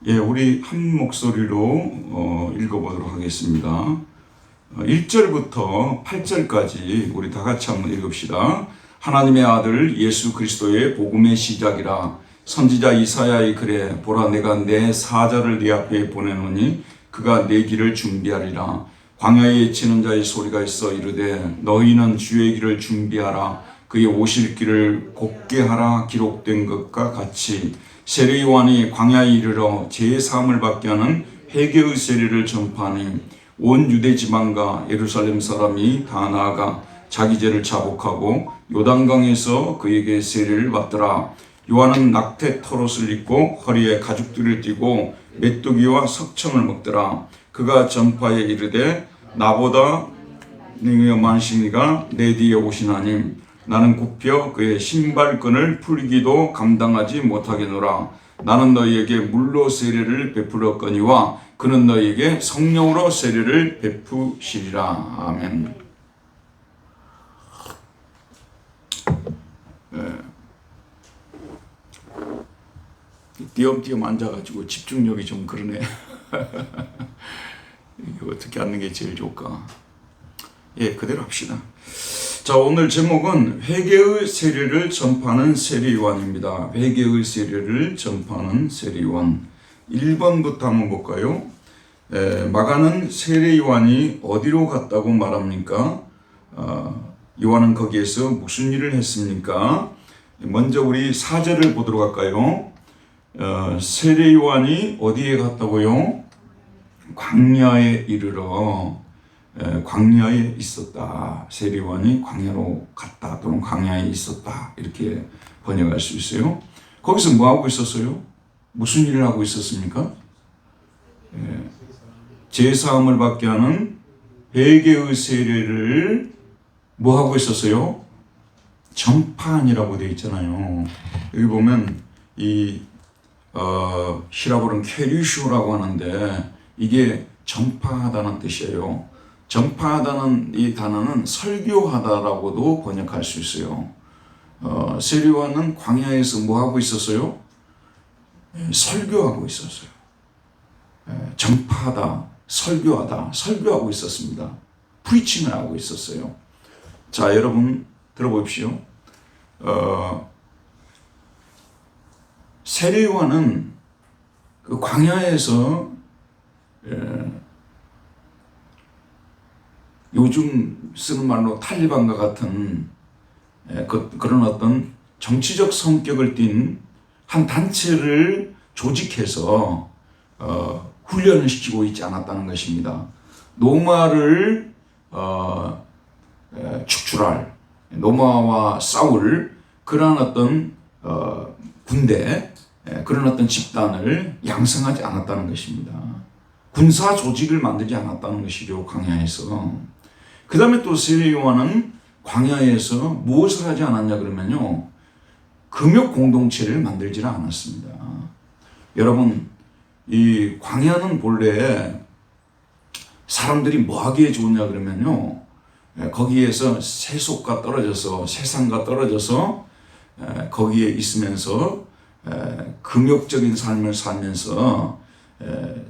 예, 우리 한 목소리로 읽어보도록 하겠습니다. 1절부터 8절까지 우리 다 같이 한번 읽읍시다. 하나님의 아들 예수 그리스도의 복음의 시작이라. 선지자 이사야의 글에 보라 내가 내 사자를 네 앞에 보내노니 그가 내 길을 준비하리라. 광야에 치는 자의 소리가 있어 이르되 너희는 주의 길을 준비하라. 그의 오실 길을 곱게 하라. 기록된 것과 같이 세례 요한이 광야에 이르러 죄 사함을 받게 하는 회개의 세례를 전파하니 온 유대 지방과 예루살렘 사람이 다 나아가 자기 죄를 자복하고 요단강에서 그에게 세례를 받더라. 요한은 낙태 털옷을 입고 허리에 가죽들을 띠고 메뚜기와 석청을 먹더라. 그가 전파에 이르되 나보다 능력한 이가 내 뒤에 오시나니 나는 굽혀 그의 신발끈을 풀기도 감당하지 못하겠노라. 나는 너희에게 물로 세례를 베풀었거니와 그는 너희에게 성령으로 세례를 베푸시리라. 아멘. 띄엄띄엄 앉아가지고 집중력이 좀 그러네. 이거 어떻게 하는 게 제일 좋을까? 예, 그대로 합시다. 자, 오늘 제목은 회개의 세례를 전파하는 세례요한입니다. 회개의 세례를 전파하는 세례요한. 1번부터 한번 볼까요? 마가는 세례요한이 어디로 갔다고 말합니까? 요한은 거기에서 무슨 일을 했습니까? 먼저 우리 4절을 보도록 할까요? 세례요한이 어디에 갔다고요? 광야에 이르러 광야에 있었다. 세례요한이 광야로 갔다 또는 광야에 있었다. 이렇게 번역할 수 있어요. 거기서 뭐 하고 있었어요? 무슨 일을 하고 있었습니까? 제사함을 받게 하는 회개의 세례를 뭐 하고 있었어요? 전파하니라고 되어 있잖아요. 여기 보면 이 히라보는 케리슈라고 하는데 이게 전파하다는 뜻이에요. 전파하다는 이 단어는 설교하다라고도 번역할 수 있어요. 세례요한은 광야에서 뭐 하고 있었어요? 설교하고 있었어요. 전파하다, 설교하다, 설교하고 있었습니다. 프리칭을 하고 있었어요. 자, 여러분 들어보십시오. 세례요한은 그 광야에서 요즘 쓰는 말로 탈리반과 같은 그런 어떤 정치적 성격을 띤 한 단체를 조직해서 훈련을 시키고 있지 않았다는 것입니다. 노마를 축출할, 노마와 싸울 그런 어떤 군대, 그런 어떤 집단을 양성하지 않았다는 것입니다. 군사 조직을 만들지 않았다는 것이죠, 광야에서. 그 다음에 또 세례요한은 광야에서 무엇을 하지 않았냐 그러면요, 금욕 공동체를 만들지 않았습니다. 여러분, 이 광야는 본래 사람들이 뭐 하기에 좋으냐 그러면요, 거기에서 세속과 떨어져서, 세상과 떨어져서 거기에 있으면서 금욕적인 삶을 살면서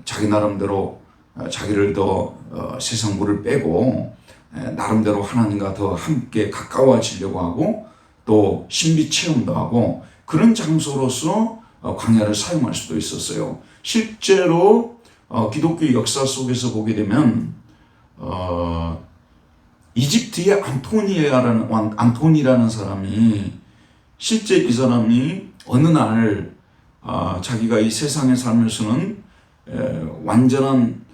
자기 나름대로 자기를 더 세상 물을 빼고 나름대로 하나님과 더 함께 가까워지려고 하고 또 신비 체험도 하고 그런 장소로서 광야를 사용할 수도 있었어요. 실제로 기독교 역사 속에서 보게 되면 이집트의 안토니라는 사람이 실제 이 사람이 어느 날 자기가 이 세상에 살면서는 완전한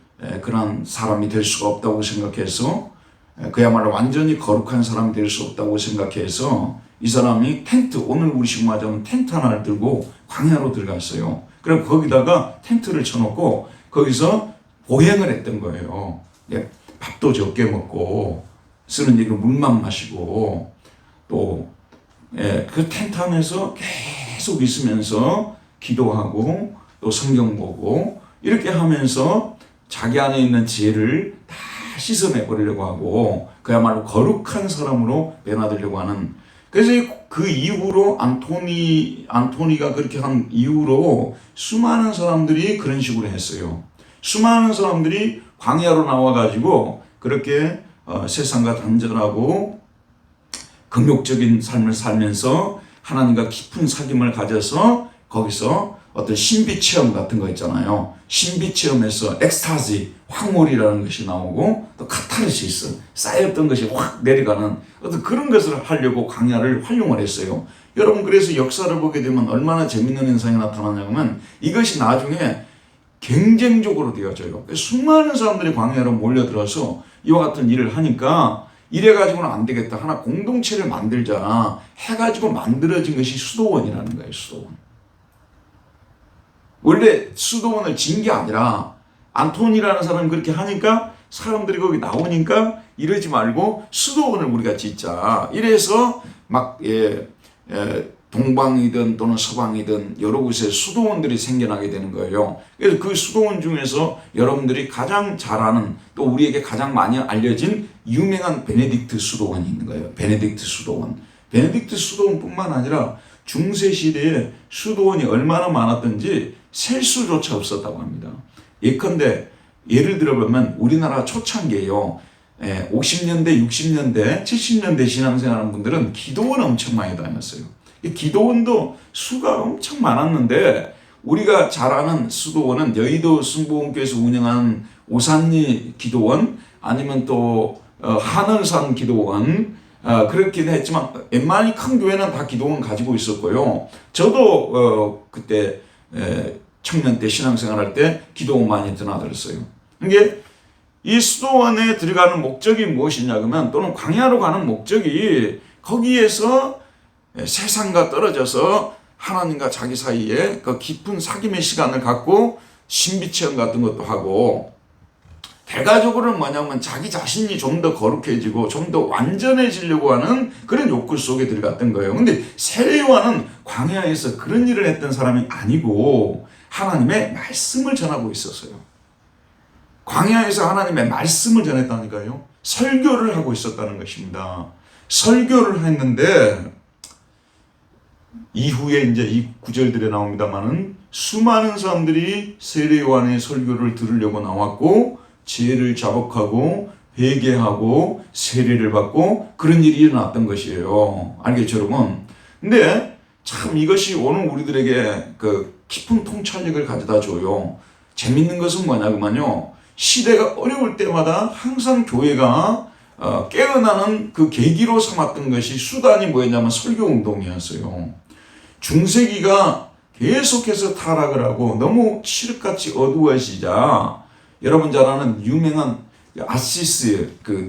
그런 사람이 될 수가 없다고 생각해서 그야말로 완전히 거룩한 사람이 될 수 없다고 생각해서 이 사람이 텐트, 오늘 우리 식으로 말하자면 텐트 하나를 들고 광야로 들어갔어요. 그리고 거기다가 텐트를 쳐놓고 거기서 보행을 했던 거예요. 밥도 적게 먹고 쓰는 얘기로 물만 마시고 또 그 텐트 안에서 계속 있으면서 기도하고 또 성경 보고 이렇게 하면서 자기 안에 있는 죄를 다 씻어내버리려고 하고 그야말로 거룩한 사람으로 변화되려고 하는 그래서 그 이후로 안토니가 그렇게 한 이후로 수많은 사람들이 그런 식으로 했어요. 수많은 사람들이 광야로 나와가지고 그렇게 세상과 단절하고 금욕적인 삶을 살면서 하나님과 깊은 사귐을 가져서 거기서 어떤 신비 체험 같은 거 있잖아요. 신비 체험에서 엑스타지, 황홀이라는 것이 나오고 또 카타르시스, 쌓였던 것이 확 내려가는 어떤 그런 것을 하려고 광야를 활용을 했어요. 여러분, 그래서 역사를 보게 되면 얼마나 재밌는 현상이 나타나냐면 이것이 나중에 경쟁적으로 되어져요. 수많은 사람들이 광야로 몰려들어서 이와 같은 일을 하니까 이래가지고는 안 되겠다. 하나 공동체를 만들자 해가지고 만들어진 것이 수도원이라는 거예요. 수도원. 원래 수도원을 진 게 아니라 안토니라는 사람이 그렇게 하니까 사람들이 거기 나오니까 이러지 말고 수도원을 우리가 짓자. 이래서 막 동방이든 또는 서방이든 여러 곳에 수도원들이 생겨나게 되는 거예요. 그래서 그 수도원 중에서 여러분들이 가장 잘 아는 또 우리에게 가장 많이 알려진 유명한 베네딕트 수도원이 있는 거예요. 베네딕트 수도원. 베네딕트 수도원뿐만 아니라 중세시대에 수도원이 얼마나 많았던지 셀 수조차 없었다고 합니다. 예컨대 예를 들어보면 우리나라 초창기에요. 50년대, 60년대, 70년대 신앙생활하는 분들은 기도원 엄청 많이 다녔어요. 기도원도 수가 엄청 많았는데 우리가 잘 아는 수도원은 여의도 순복음교회에서 운영하는 오산리 기도원 아니면 또 하늘산 기도원 그렇긴 했지만 웬만히 큰 교회는 다 기도원 가지고 있었고요. 저도 그때 청년 때 신앙생활할 때 기도원 많이 드나들었어요. 이게 이 수도원에 들어가는 목적이 무엇이냐 그러면 또는 광야로 가는 목적이 거기에서 세상과 떨어져서 하나님과 자기 사이에 그 깊은 사귐의 시간을 갖고 신비체험 같은 것도 하고 대가적으로는 뭐냐면 자기 자신이 좀 더 거룩해지고 좀 더 완전해지려고 하는 그런 욕구 속에 들어갔던 거예요. 근데 세례요한은 광야에서 그런 일을 했던 사람이 아니고 하나님의 말씀을 전하고 있었어요. 광야에서 하나님의 말씀을 전했다니까요. 설교를 하고 있었다는 것입니다. 설교를 했는데 이후에 이제 이 구절들에 나옵니다만은 수많은 사람들이 세례 요한의 설교를 들으려고 나왔고 죄를 자복하고 회개하고 세례를 받고 그런 일이 일어났던 것이에요. 알겠죠, 여러분? 근데 참 이것이 오늘 우리들에게 그 깊은 통찰력을 가져다 줘요. 재밌는 것은 뭐냐면요. 시대가 어려울 때마다 항상 교회가 깨어나는 그 계기로 삼았던 것이 수단이 뭐였냐면 설교 운동이었어요. 중세기가 계속해서 타락을 하고 너무 칠흑같이 어두워지자 여러분 잘 아는 유명한 아시스 그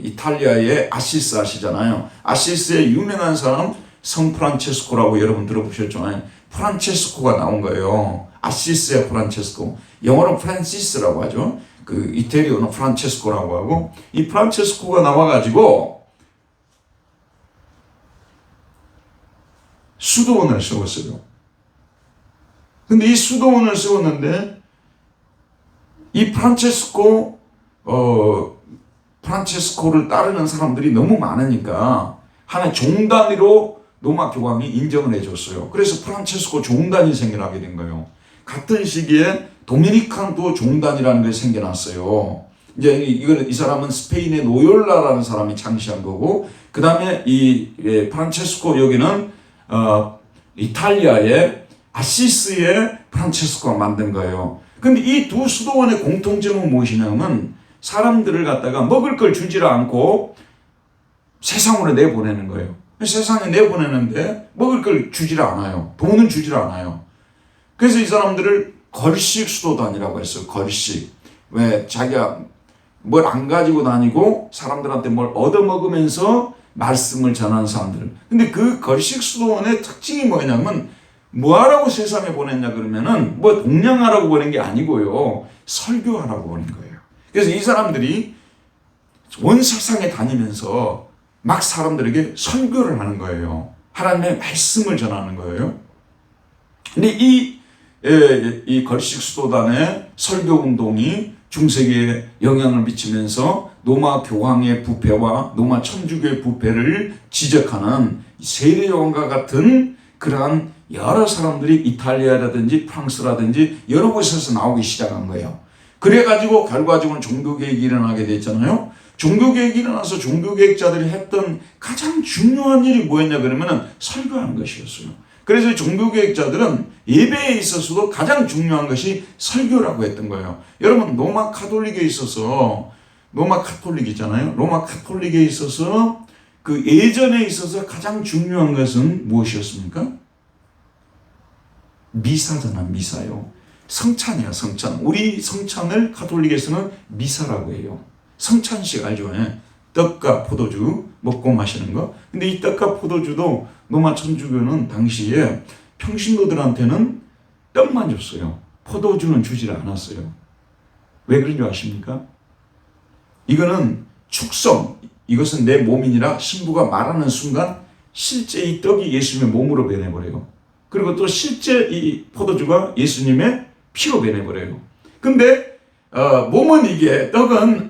이탈리아의 아시스 아시잖아요. 아시스의 유명한 사람 성 프란체스코라고 여러분 들어보셨잖아요. 프란체스코가 나온 거예요. 아시스의 프란체스코. 영어로 프란시스라고 하죠. 그 이태리어는 프란체스코라고 하고 이 프란체스코가 나와가지고 수도원을 세웠어요. 근데 이 수도원을 세웠는데 이 프란체스코를 따르는 사람들이 너무 많으니까 하나의 종단위로 로마 교황이 인정을 해줬어요. 그래서 프란체스코 종단이 생겨나게 된 거예요. 같은 시기에 도미니칸도 종단이라는 게 생겨났어요. 이제 이 사람은 스페인의 노열라라는 사람이 창시한 거고, 그 다음에 이 프란체스코 여기는 이탈리아의 아시스의 프란체스코가 만든 거예요. 근데 이 두 수도원의 공통점은 무엇이냐면 사람들을 갖다가 먹을 걸 주지를 않고 세상으로 내보내는 거예요. 세상에 내보내는데 먹을 걸 주지를 않아요. 돈은 주지를 않아요. 그래서 이 사람들을 걸식 수도단이라고 했어요. 걸식. 왜 자기가 뭘 안 가지고 다니고 사람들한테 뭘 얻어먹으면서 말씀을 전하는 사람들. 근데 그 걸식 수도원의 특징이 뭐냐면 뭐하라고 세상에 보냈냐 그러면은 뭐 동냥하라고 보낸 게 아니고요. 설교하라고 보낸 거예요. 그래서 이 사람들이 온 세상에 다니면서 막 사람들에게 설교를 하는 거예요. 하나님의 말씀을 전하는 거예요. 근데 이 걸식 수도단의 설교 운동이 중세기에 영향을 미치면서 로마 교황의 부패와 로마 천주교의 부패를 지적하는 세례요한과 같은 그러한 여러 사람들이 이탈리아라든지 프랑스라든지 여러 곳에서 나오기 시작한 거예요. 그래가지고 결과적으로는 종교개혁이 일어나게 됐잖아요. 종교개혁이 일어나서 종교개혁자들이 했던 가장 중요한 일이 뭐였냐 그러면은 설교하는 것이었어요. 그래서 종교개혁자들은 예배에 있어서도 가장 중요한 것이 설교라고 했던 거예요. 여러분 로마 카톨릭에 있어서 로마 카톨릭이잖아요. 로마 카톨릭에 있어서 그 예전에 있어서 가장 중요한 것은 무엇이었습니까? 미사잖아, 미사요. 성찬이야, 성찬. 우리 성찬을 카톨릭에서는 미사라고 해요. 성찬식 알죠? 떡과 포도주 먹고 마시는 거. 근데 이 떡과 포도주도 로마 천주교는 당시에 평신도들한테는 떡만 줬어요. 포도주는 주질 않았어요. 왜 그런 줄 아십니까? 이거는 축성, 이것은 내 몸이니라 신부가 말하는 순간 실제 이 떡이 예수님의 몸으로 변해버려요. 그리고 또 실제 이 포도주가 예수님의 피로 변해버려요. 근데 몸은 이게 떡은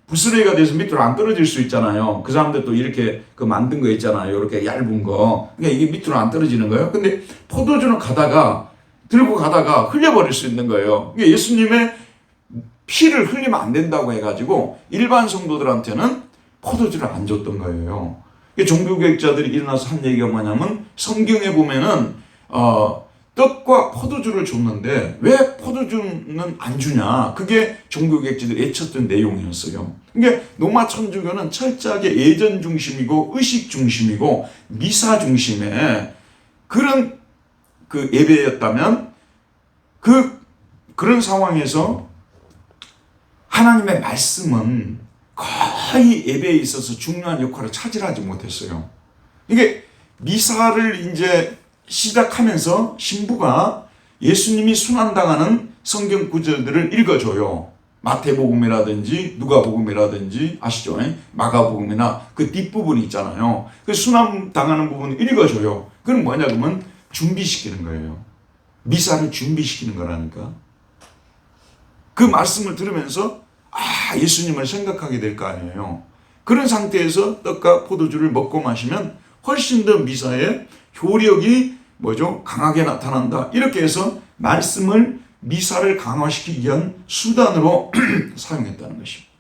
부스러기가 돼서 밑으로 안 떨어질 수 있잖아요. 그 사람들 또 이렇게 그 만든 거 있잖아요. 이렇게 얇은 거. 그러니까 이게 밑으로 안 떨어지는 거예요. 근데 포도주는 들고 가다가 흘려버릴 수 있는 거예요. 그러니까 예수님의 피를 흘리면 안 된다고 해가지고 일반 성도들한테는 포도주를 안 줬던 거예요. 종교개혁자들이 일어나서 한 얘기가 뭐냐면 성경에 보면은 떡과 포도주를 줬는데 왜 포도주는 안 주냐? 그게 종교개혁자들이 외쳤던 내용이었어요. 그러니까 로마 천주교는 철저하게 예전 중심이고 의식 중심이고 미사 중심의 그런 그 예배였다면 그런 상황에서 하나님의 말씀은 거의 예배에 있어서 중요한 역할을 차지하지 못했어요. 이게 미사를 이제 시작하면서 신부가 예수님이 순환당하는 성경 구절들을 읽어줘요. 마태복음이라든지 누가복음이라든지 아시죠? 마가복음이나 그 뒷부분이 있잖아요. 그 순환당하는 부분을 읽어줘요. 그건 뭐냐 그러면 준비시키는 거예요. 미사를 준비시키는 거라니까. 그 말씀을 들으면서 예수님을 생각하게 될 거 아니에요. 그런 상태에서 떡과 포도주를 먹고 마시면 훨씬 더 미사의 효력이 강하게 나타난다. 이렇게 해서 미사를 강화시키기 위한 수단으로 사용했다는 것입니다.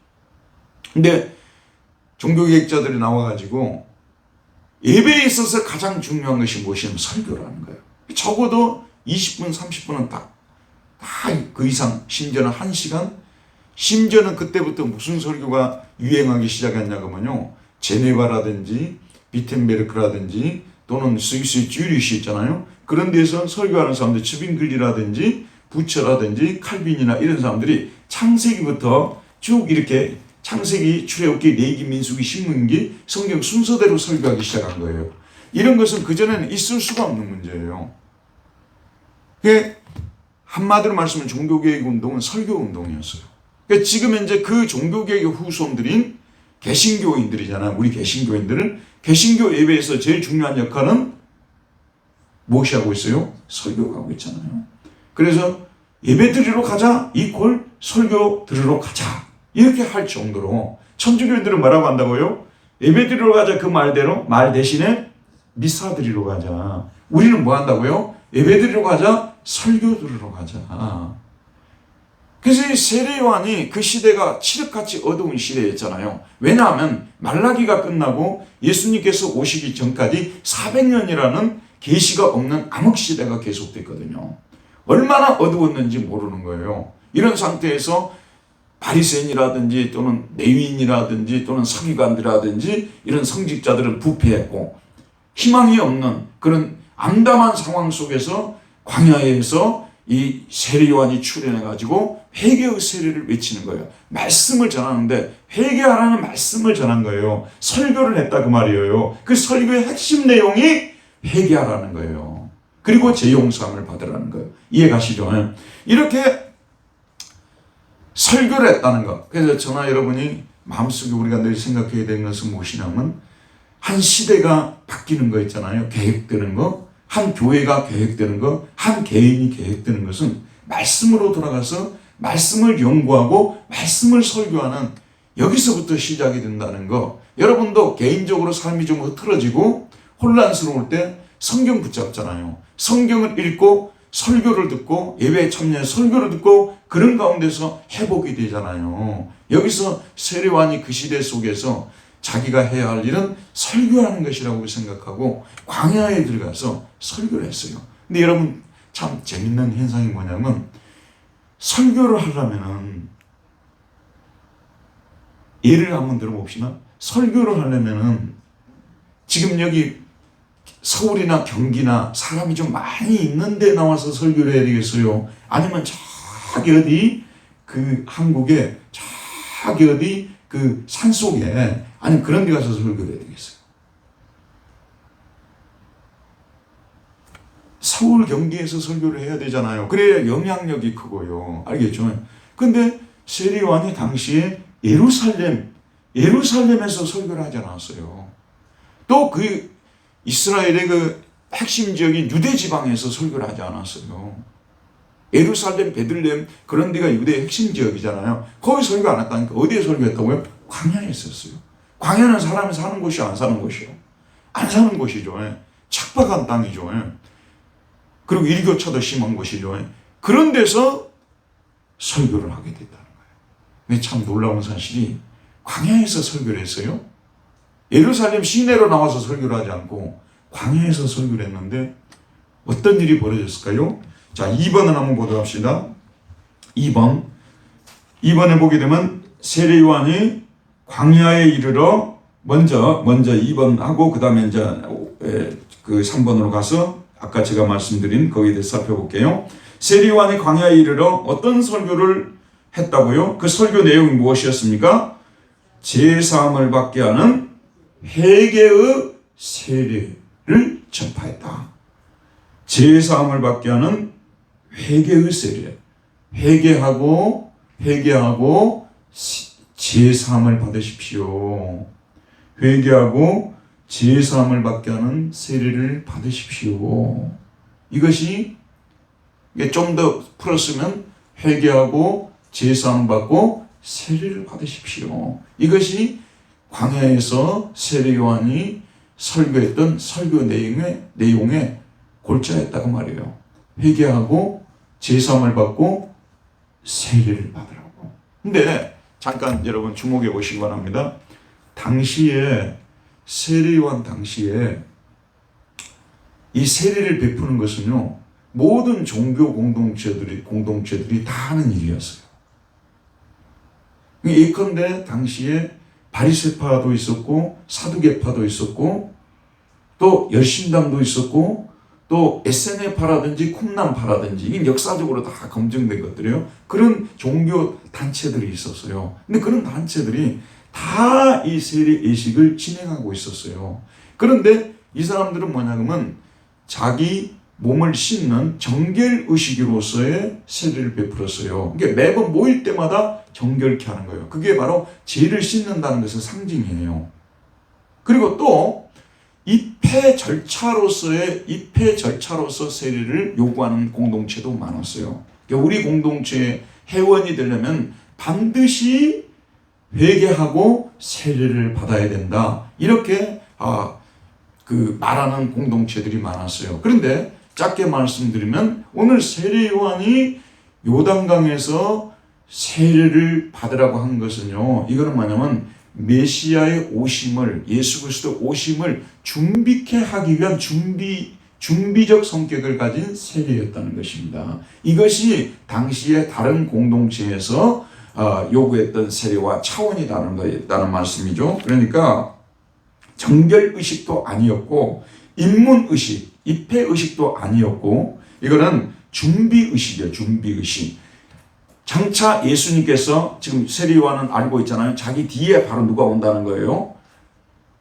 근데 종교개혁자들이 나와가지고 예배에 있어서 가장 중요한 것이 무엇이냐면 설교라는 거예요. 적어도 20분, 30분은 다 그 이상, 심지어는 1시간, 심지어는 그때부터 무슨 설교가 유행하기 시작했냐면요. 제네바라든지 비텐베르크라든지 또는 스위스 쥐리시 있잖아요. 그런 데서 설교하는 사람들, 츠빙글리라든지 부처라든지 칼빈이나 이런 사람들이 창세기부터 쭉 이렇게 창세기, 출애굽기, 레위기, 민수기, 신명기 성경 순서대로 설교하기 시작한 거예요. 이런 것은 그전에는 있을 수가 없는 문제예요. 한마디로 말씀은 종교개혁 운동은 설교 운동이었어요. 지금 현재 그 종교개혁의 후손들인 개신교인들이잖아요. 우리 개신교인들은 개신교 예배에서 제일 중요한 역할은 무엇이 하고 있어요? 설교가 하고 있잖아요. 그래서 예배 드리러 가자 이퀄 설교 들으러 가자 이렇게 할 정도로 천주교인들은 뭐라고 한다고요? 예배 드리러 가자 그 말대로 말 대신에 미사 드리러 가자. 우리는 뭐 한다고요? 예배 드리러 가자 설교 들으러 가자. 그래서 이 세례요한이 그 시대가 칠흑같이 어두운 시대였잖아요. 왜냐하면 말라기가 끝나고 예수님께서 오시기 전까지 400년이라는 계시가 없는 암흑시대가 계속됐거든요. 얼마나 어두웠는지 모르는 거예요. 이런 상태에서 바리새인이라든지 또는 레위인이라든지 또는 서기관들이라든지 이런 성직자들은 부패했고 희망이 없는 그런 암담한 상황 속에서 광야에서 이 세례요한이 출현해가지고 회개의 세례를 외치는 거예요. 말씀을 전하는데 회개하라는 말씀을 전한 거예요. 설교를 했다 그 말이에요. 그 설교의 핵심 내용이 회개하라는 거예요. 그리고 죄용서함을 받으라는 거예요. 이해가시죠? 이렇게 설교를 했다는 것. 그래서 저나 여러분이 마음속에 우리가 늘 생각해야 되는 것은 무엇이냐면 한 시대가 바뀌는 거 있잖아요. 계획되는 거. 한 교회가 계획되는 거, 한 개인이 계획되는 것은 말씀으로 돌아가서 말씀을 연구하고 말씀을 설교하는 여기서부터 시작이 된다는 거. 여러분도 개인적으로 삶이 좀 흐트러지고 혼란스러울 때 성경 붙잡잖아요. 성경을 읽고 설교를 듣고 예배에 참여해서 설교를 듣고 그런 가운데서 회복이 되잖아요. 여기서 세례요한이 그 시대 속에서 자기가 해야 할 일은 설교하는 것이라고 생각하고 광야에 들어가서 설교를 했어요. 근데 여러분 참 재밌는 현상이 뭐냐면 설교를 하려면은 예를 한번 들어봅시다. 설교를 하려면은 지금 여기 서울이나 경기나 사람이 좀 많이 있는 데 나와서 설교를 해야 되겠어요? 아니면 저기 어디 그 한국에 저기 어디 그 산속에 아니면 그런 데 가서 설교를 해야 되겠어요? 서울 경기에서 설교를 해야 되잖아요. 그래야 영향력이 크고요. 알겠죠? 근데 세례요한이 당시에 예루살렘에서 설교를 하지 않았어요. 또 그 이스라엘의 그 핵심 지역인 유대 지방에서 설교를 하지 않았어요. 예루살렘, 베들레헴 그런 데가 유대의 핵심 지역이잖아요. 거기 설교 안 했다니까. 어디에 설교했다고요? 광야에 있었어요. 광야는 사람이 사는 곳이요, 안 사는 곳이요? 안 사는 곳이죠. 척박한 땅이죠. 그리고 일교차도 심한 곳이죠. 그런 데서 설교를 하게 됐다는 거예요. 근데 참 놀라운 사실이 광야에서 설교를 했어요. 예루살렘 시내로 나와서 설교를 하지 않고 광야에서 설교를 했는데 어떤 일이 벌어졌을까요? 자, 2번을 한번 보도록 합시다. 2번에 보게 되면 세례요한이 광야에 이르러 먼저 2번 하고 그 다음에 이제 그 3번으로 가서 아까 제가 말씀드린 거기에 대해서 살펴볼게요. 세례요한이 광야에 이르러 어떤 설교를 했다고요? 그 설교 내용이 무엇이었습니까? 제사함을 받게 하는 회개의 세례를 전파했다. 제사함을 받게 하는 회개의 세례. 회개하고 제사함을 받으십시오. 회개하고 제사함을 받게 하는 세례를 받으십시오. 이것이 좀 더 풀었으면 회개하고 제사함 받고 세례를 받으십시오. 이것이 광야에서 세례요한이 설교했던 설교 내용의 골자였다고 말이에요. 회개하고 제사함을 받고 세례를 받으라고. 근데 잠깐 여러분 주목해 보시기 바랍니다. 당시에 세례요한 당시에 이 세례를 베푸는 것은요, 모든 종교 공동체들이 다 하는 일이었어요. 예컨대 당시에 바리새파도 있었고 사두개파도 있었고 또 열심당도 있었고 또 SNF파라든지 쿰람파라든지 이게 역사적으로 다 검증된 것들이에요. 그런 종교 단체들이 있었어요. 근데 그런 단체들이 다 이 세례 예식을 진행하고 있었어요. 그런데 이 사람들은 뭐냐면 자기 몸을 씻는 정결의식으로서의 세례를 베풀었어요. 그러니까 매번 모일 때마다 정결케 하는 거예요. 그게 바로 죄를 씻는다는 것의 상징이에요. 그리고 또 입회 절차로서 세례를 요구하는 공동체도 많았어요. 그러니까 우리 공동체의 회원이 되려면 반드시 회개하고 세례를 받아야 된다. 이렇게 말하는 공동체들이 많았어요. 그런데 짧게 말씀드리면 오늘 세례요한이 요단강에서 세례를 받으라고 한 것은요, 이거는 뭐냐면 메시아의 오심을, 예수 그리스도 오심을 준비케 하기 위한 준비적 성격을 가진 세례였다는 것입니다. 이것이 당시에 다른 공동체에서 요구했던 세례와 차원이 다른 말씀이죠. 그러니까 정결의식도 아니었고 입문의식, 입회의식도 아니었고 이거는 준비의식이에요. 준비의식. 장차 예수님께서 지금 세례요한은 알고 있잖아요. 자기 뒤에 바로 누가 온다는 거예요.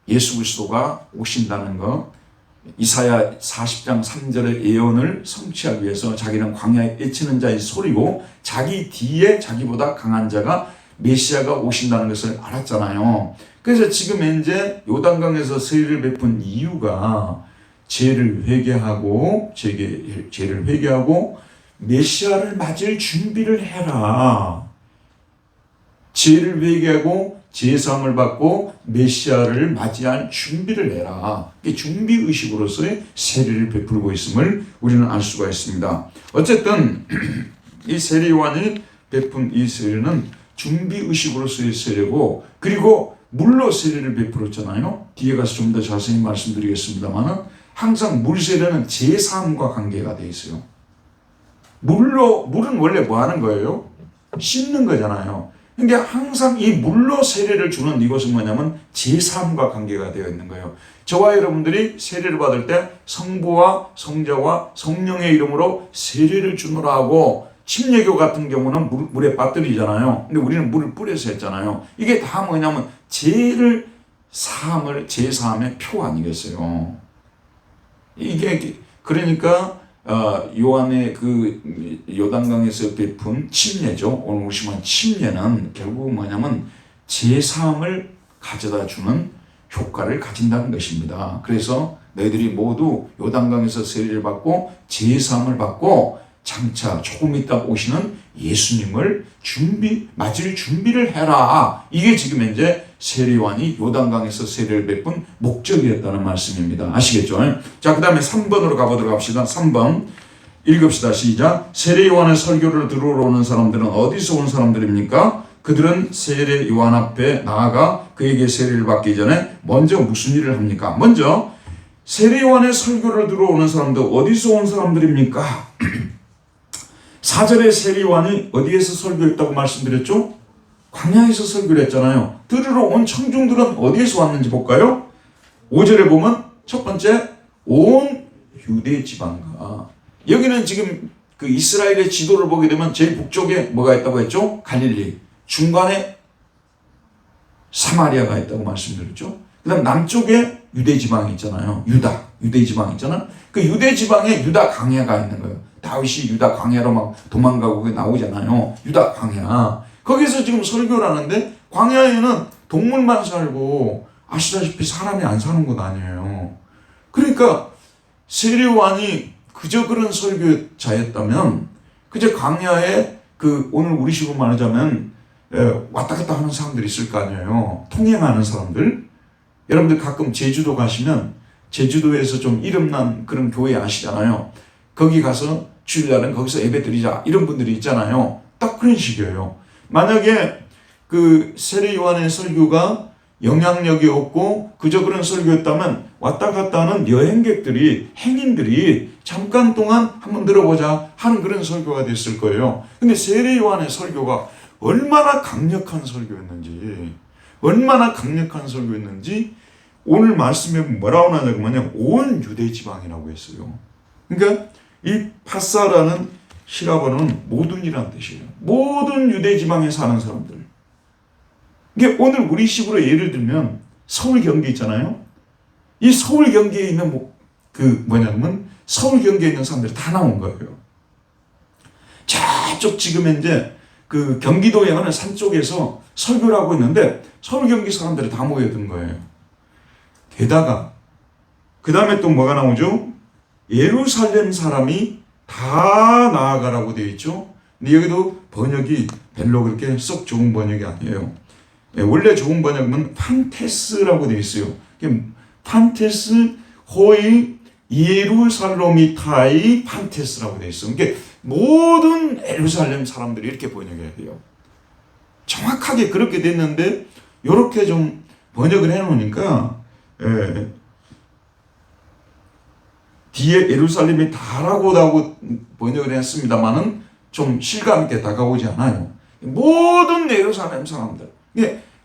예수 그리스도가 오신다는 거. 이사야 40장 3절의 예언을 성취하기 위해서 자기는 광야에 외치는 자의 소리고 자기 뒤에 자기보다 강한 자가 메시아가 오신다는 것을 알았잖아요. 그래서 지금 현재 요단강에서 세례를 베푼 이유가 죄를 회개하고 메시아를 맞을 준비를 해라. 죄를 회개하고 제사함을 받고 메시아를 맞이할 준비를 해라. 이게 준비의식으로서의 세례를 베풀고 있음을 우리는 알 수가 있습니다. 어쨌든 이 세례 요한이 베푼 이 세례는 준비의식으로서의 세례고, 그리고 물로 세례를 베풀었잖아요. 뒤에 가서 좀 더 자세히 말씀드리겠습니다만, 항상 물 세례는 제사함과 관계가 돼 있어요. 물은 원래 뭐 하는 거예요? 씻는 거잖아요. 근데 항상 이 물로 세례를 주는 이것은 뭐냐면 제사함과 관계가 되어 있는 거예요. 저와 여러분들이 세례를 받을 때 성부와 성자와 성령의 이름으로 세례를 주노라 하고, 침례교 같은 경우는 물에 빠뜨리잖아요. 근데 우리는 물을 뿌려서 했잖아요. 이게 다 뭐냐면 죄를 사함을, 제사함의 표 아니겠어요. 이게 그러니까 요한의 그 요단강에서 베푼 침례죠. 오늘 보시면 침례는 결국 뭐냐면 제사함을 가져다 주는 효과를 가진다는 것입니다. 그래서 너희들이 모두 요단강에서 세례를 받고 제사함을 받고 장차 조금 있다 오시는 예수님을 맞을 준비를 해라. 이게 지금 현재 세례 요한이 요단강에서 세례를 베푼 목적이었다는 말씀입니다. 아시겠죠? 자, 그 다음에 3번으로 가보도록 합시다. 3번 읽읍시다. 시작. 세례 요한의 설교를 들으러 오는 사람들은 어디서 온 사람들입니까? 그들은 세례 요한 앞에 나아가 그에게 세례를 받기 전에 먼저 무슨 일을 합니까? 먼저 세례 요한의 설교를 들으러 오는 사람들 어디서 온 사람들입니까? 4절에 세례 요한이 어디에서 설교했다고 말씀드렸죠? 광야에서 설교를 했잖아요. 들으러 온 청중들은 어디에서 왔는지 볼까요? 5절에 보면 첫 번째, 온 유대 지방과, 여기는 지금 그 이스라엘의 지도를 보게 되면 제일 북쪽에 뭐가 있다고 했죠? 갈릴리. 중간에 사마리아가 있다고 말씀드렸죠. 그 다음 남쪽에 유대 지방이 있잖아요. 유대 지방이 있잖아요. 그 유대 지방에 유다 광야가 있는 거예요. 다윗이 유다 광야로 막 도망가고 그게 나오잖아요. 유다 광야. 거기서 지금 설교를 하는데 광야에는 동물만 살고 아시다시피 사람이 안 사는 곳 아니에요. 그러니까 세례 요한이 그저 그런 설교자였다면 그저 광야에 그 오늘 우리식으로 말하자면 왔다 갔다 하는 사람들이 있을 거 아니에요. 통행하는 사람들. 여러분들 가끔 제주도 가시면 제주도에서 좀 이름난 그런 교회 아시잖아요. 거기 가서 주일날은 거기서 예배 드리자 이런 분들이 있잖아요. 딱 그런 식이에요. 만약에 그 세례 요한의 설교가 영향력이 없고 그저 그런 설교였다면 왔다 갔다 하는 여행객들이, 행인들이 잠깐 동안 한번 들어보자 하는 그런 설교가 됐을 거예요. 근데 세례 요한의 설교가 얼마나 강력한 설교였는지 오늘 말씀에 뭐라고 나냐면 온 유대 지방이라고 했어요. 그러니까 이 파사라는 히라버는 모든이라는 뜻이에요. 모든 유대 지방에 사는 사람들. 이게 오늘 우리식으로 예를 들면 서울 경기 있잖아요. 이 서울 경기에 있는 서울 경기에 있는 사람들이 다 나온 거예요. 저쪽 지금 현재 그 경기도에 어느 산 쪽에서 설교를 하고 있는데 서울 경기 사람들이 다 모여든 거예요. 게다가 그 다음에 또 뭐가 나오죠? 예루살렘 사람이 다 나아가라고 되어 있죠. 근데 여기도 번역이 별로 그렇게 썩 좋은 번역이 아니에요. 원래 좋은 번역은 판테스라고 되어 있어요. 판테스 호이 예루살로미타이 판테스라고 되어 있어요. 그러니까 모든 예루살렘 사람들이 이렇게 번역해야 돼요. 정확하게 그렇게 됐는데 이렇게 좀 번역을 해놓으니까 뒤에 예루살렘이 다라고 번역을 했습니다만은 좀 실감있게 다가오지 않아요. 모든 예루살렘 사람들,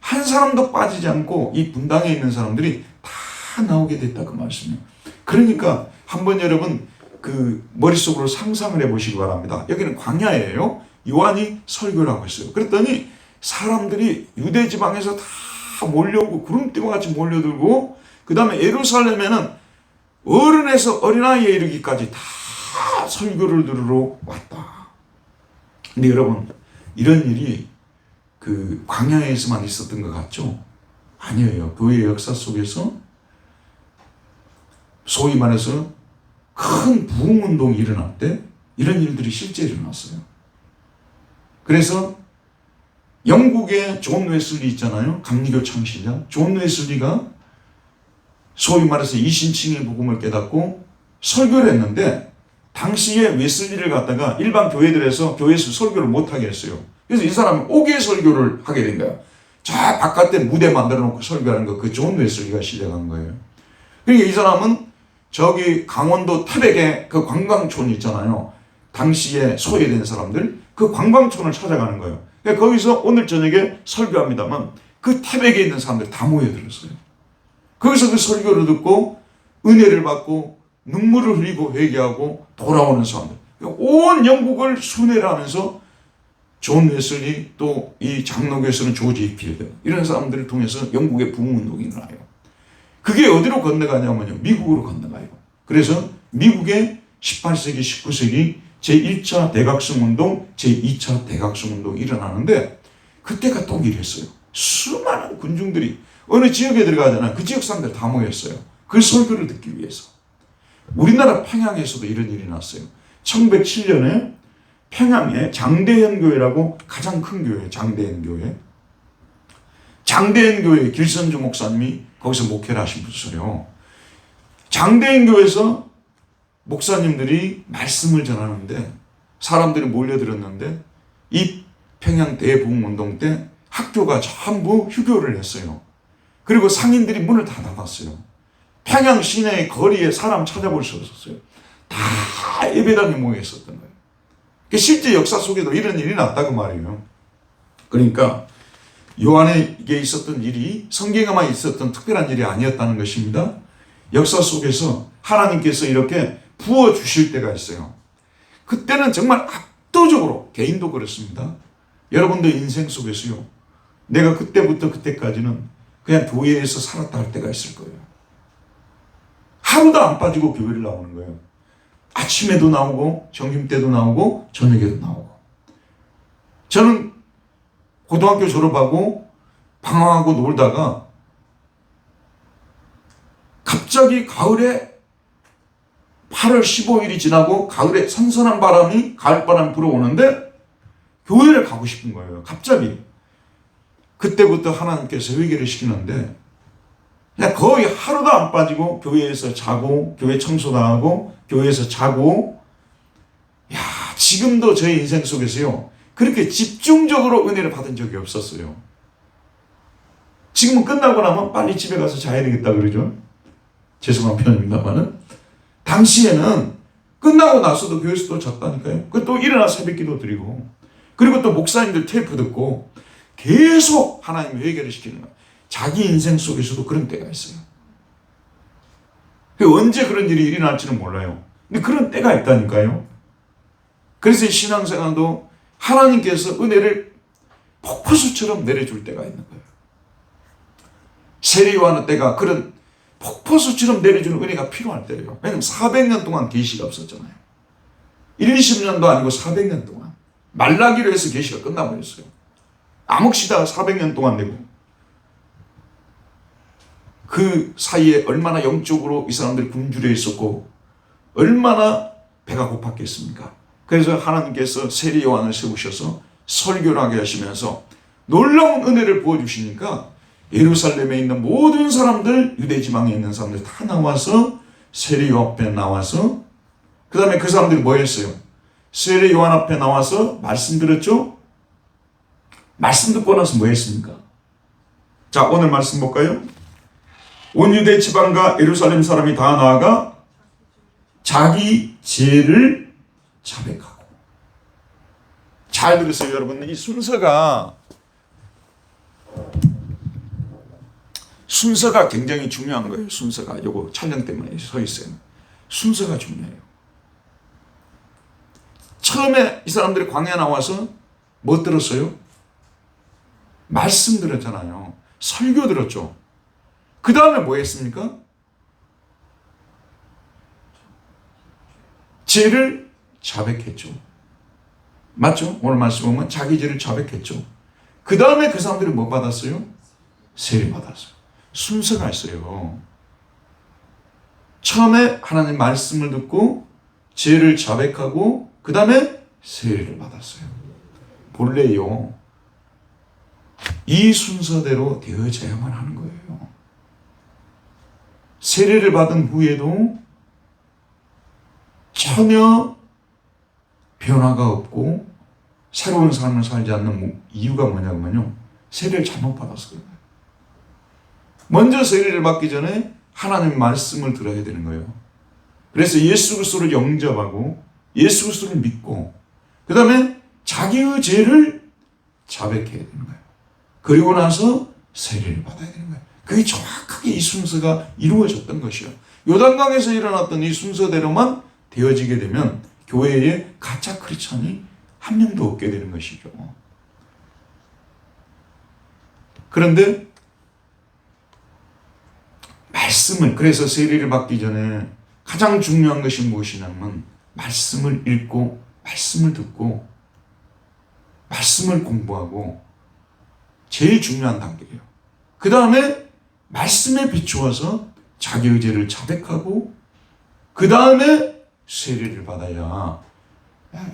한 사람도 빠지지 않고 이 분당에 있는 사람들이 다 나오게 됐다 그 말씀이에요. 그러니까 한번 여러분 그 머릿속으로 상상을 해보시기 바랍니다. 여기는 광야예요. 요한이 설교를 하고 있어요. 그랬더니 사람들이 유대 지방에서 다 몰려오고 구름띠와 같이 몰려들고, 그 다음에 예루살렘에는 어른에서 어린아이에 이르기까지 다 설교를 들으러 왔다. 근데 여러분, 이런 일이 그 광야에서만 있었던 것 같죠? 아니에요. 교회 역사 속에서 소위 말해서 큰 부흥운동이 일어날 때 이런 일들이 실제 일어났어요. 그래서 영국의 존 웨슬리 있잖아요. 감리교 창시자. 존 웨슬리가 소위 말해서 이신칭의 복음을 깨닫고 설교를 했는데, 당시에 웨슬리를 갖다가 일반 교회들에서 교회에서 설교를 못하게 했어요. 그래서 이 사람은 옥외 설교를 하게 된 거야. 저 바깥에 무대 만들어 놓고 설교하는 거, 그 존 웨슬리가 시작한 거예요. 그러니까 이 사람은 저기 강원도 태백의 그 관광촌 있잖아요. 당시에 소외된 사람들, 그 관광촌을 찾아가는 거예요. 그러니까 거기서 오늘 저녁에 설교합니다만 그 태백에 있는 사람들이 다 모여들었어요. 거기서 그 설교를 듣고 은혜를 받고 눈물을 흘리고 회개하고 돌아오는 사람들. 온 영국을 순회를 하면서 존 웨슬리, 또 이 장로교에서는 조지 휘필드, 이런 사람들을 통해서 영국의 부흥운동이 일어나요. 그게 어디로 건너가냐면요, 미국으로 건너가요. 그래서 미국의 18세기, 19세기 제1차 대각성운동, 제2차 대각성운동이 일어나는데, 그때가 동일했어요. 수많은 군중들이 어느 지역에 들어가잖아요. 그 지역 사람들 다 모였어요. 그 설교를 듣기 위해서. 우리나라 평양에서도 이런 일이 났어요. 1907년에 평양에 장대현 교회라고 가장 큰 교회, 장대현 교회. 장대현 교회 길선주 목사님이 거기서 목회를 하신 분이세요. 장대현 교회에서 목사님들이 말씀을 전하는데 사람들이 몰려들었는데, 이 평양 대부흥운동 때 학교가 전부 휴교를 했어요. 그리고 상인들이 문을 다 닫았어요. 평양 시내의 거리에 사람 찾아볼 수 없었어요. 다 예배당에 모여 있었던 거예요. 실제 역사 속에도 이런 일이 났다고 말이에요. 그러니까 요한에게 있었던 일이 성경에만 있었던 특별한 일이 아니었다는 것입니다. 역사 속에서 하나님께서 이렇게 부어주실 때가 있어요. 그때는 정말 압도적으로, 개인도 그렇습니다. 여러분들 인생 속에서요, 내가 그때부터 그때까지는 그냥 교회에서 살았다 할 때가 있을 거예요. 하루도 안 빠지고 교회를 나오는 거예요. 아침에도 나오고 점심때도 나오고 저녁에도 나오고. 저는 고등학교 졸업하고 방황하고 놀다가 갑자기 가을에 8월 15일이 지나고 가을에 선선한 바람이, 가을바람이 불어오는데 교회를 가고 싶은 거예요. 갑자기. 그때부터 하나님께서 회개를 시키는데 그냥 거의 하루도 안 빠지고 교회에서 자고, 교회 청소도 하고, 교회에서 자고. 야, 지금도 저의 인생 속에서요, 그렇게 집중적으로 은혜를 받은 적이 없었어요. 지금은 끝나고 나면 빨리 집에 가서 자야 되겠다 그러죠. 죄송한 표현입니다만은, 당시에는 끝나고 나서도 교회에서 또 잤다니까요. 또 일어나 새벽기도 드리고, 그리고 또 목사님들 테이프 듣고 계속 하나님 회개를 시키는 거예요. 자기 인생 속에서도 그런 때가 있어요. 언제 그런 일이 일어날지는 몰라요. 근데 그런 때가 있다니까요. 그래서 신앙생활도 하나님께서 은혜를 폭포수처럼 내려줄 때가 있는 거예요. 세례요한의 때가 그런 폭포수처럼 내려주는 은혜가 필요할 때예요. 왜냐하면 400년 동안 계시가 없었잖아요. 20년도 아니고 400년 동안. 말라기로 해서 계시가 끝나버렸어요. 암흑시다가 400년 동안 되고, 그 사이에 얼마나 영적으로 이 사람들이 굶주려 있었고 얼마나 배가 고팠겠습니까? 그래서 하나님께서 세례 요한을 세우셔서 설교를 하게 하시면서 놀라운 은혜를 부어주시니까 예루살렘에 있는 모든 사람들, 유대지방에 있는 사람들 다 나와서 세례 요한 앞에 나와서, 그 다음에 그 사람들이 뭐 했어요? 세례 요한 앞에 나와서 말씀 들었죠? 말씀 듣고 나서 뭐 했습니까? 자, 오늘 말씀 볼까요? 온 유대 지방과 예루살렘 사람이 다 나아가 자기 죄를 자백하고. 잘 들으세요, 여러분. 이 순서가 굉장히 중요한 거예요. 순서가. 요거 촬영 때문에 서 있어요. 순서가 중요해요. 처음에 이 사람들이 광야 나와서 뭐 들었어요? 말씀 들었잖아요. 설교 들었죠. 그 다음에 뭐 했습니까? 죄를 자백했죠. 맞죠? 오늘 말씀 보면 자기 죄를 자백했죠. 그 다음에 그 사람들이 뭐 받았어요? 세례 받았어요. 순서가 있어요. 처음에 하나님 말씀을 듣고 죄를 자백하고 그 다음에 세례를 받았어요. 본래요, 이 순서대로 되어져야만 하는 거예요. 세례를 받은 후에도 전혀 변화가 없고 새로운 삶을 살지 않는 이유가 뭐냐면요, 세례를 잘못 받아서 그래요. 먼저 세례를 받기 전에 하나님의 말씀을 들어야 되는 거예요. 그래서 예수 그리스도를 영접하고 예수 그리스도를 믿고 그 다음에 자기의 죄를 자백해야 되는 거예요. 그리고 나서 세례를 받아야 되는 거예요. 그게 정확하게 이 순서가 이루어졌던 것이요. 요단강에서 일어났던 이 순서대로만 되어지게 되면 교회에 가짜 크리스찬이 한 명도 없게 되는 것이죠. 그런데 말씀을, 그래서 세례를 받기 전에 가장 중요한 것이 무엇이냐면 말씀을 읽고 말씀을 듣고 말씀을 공부하고 제일 중요한 단계예요. 그 다음에 말씀에 비추어서 자기의 죄를 자백하고 그 다음에 세례를 받아야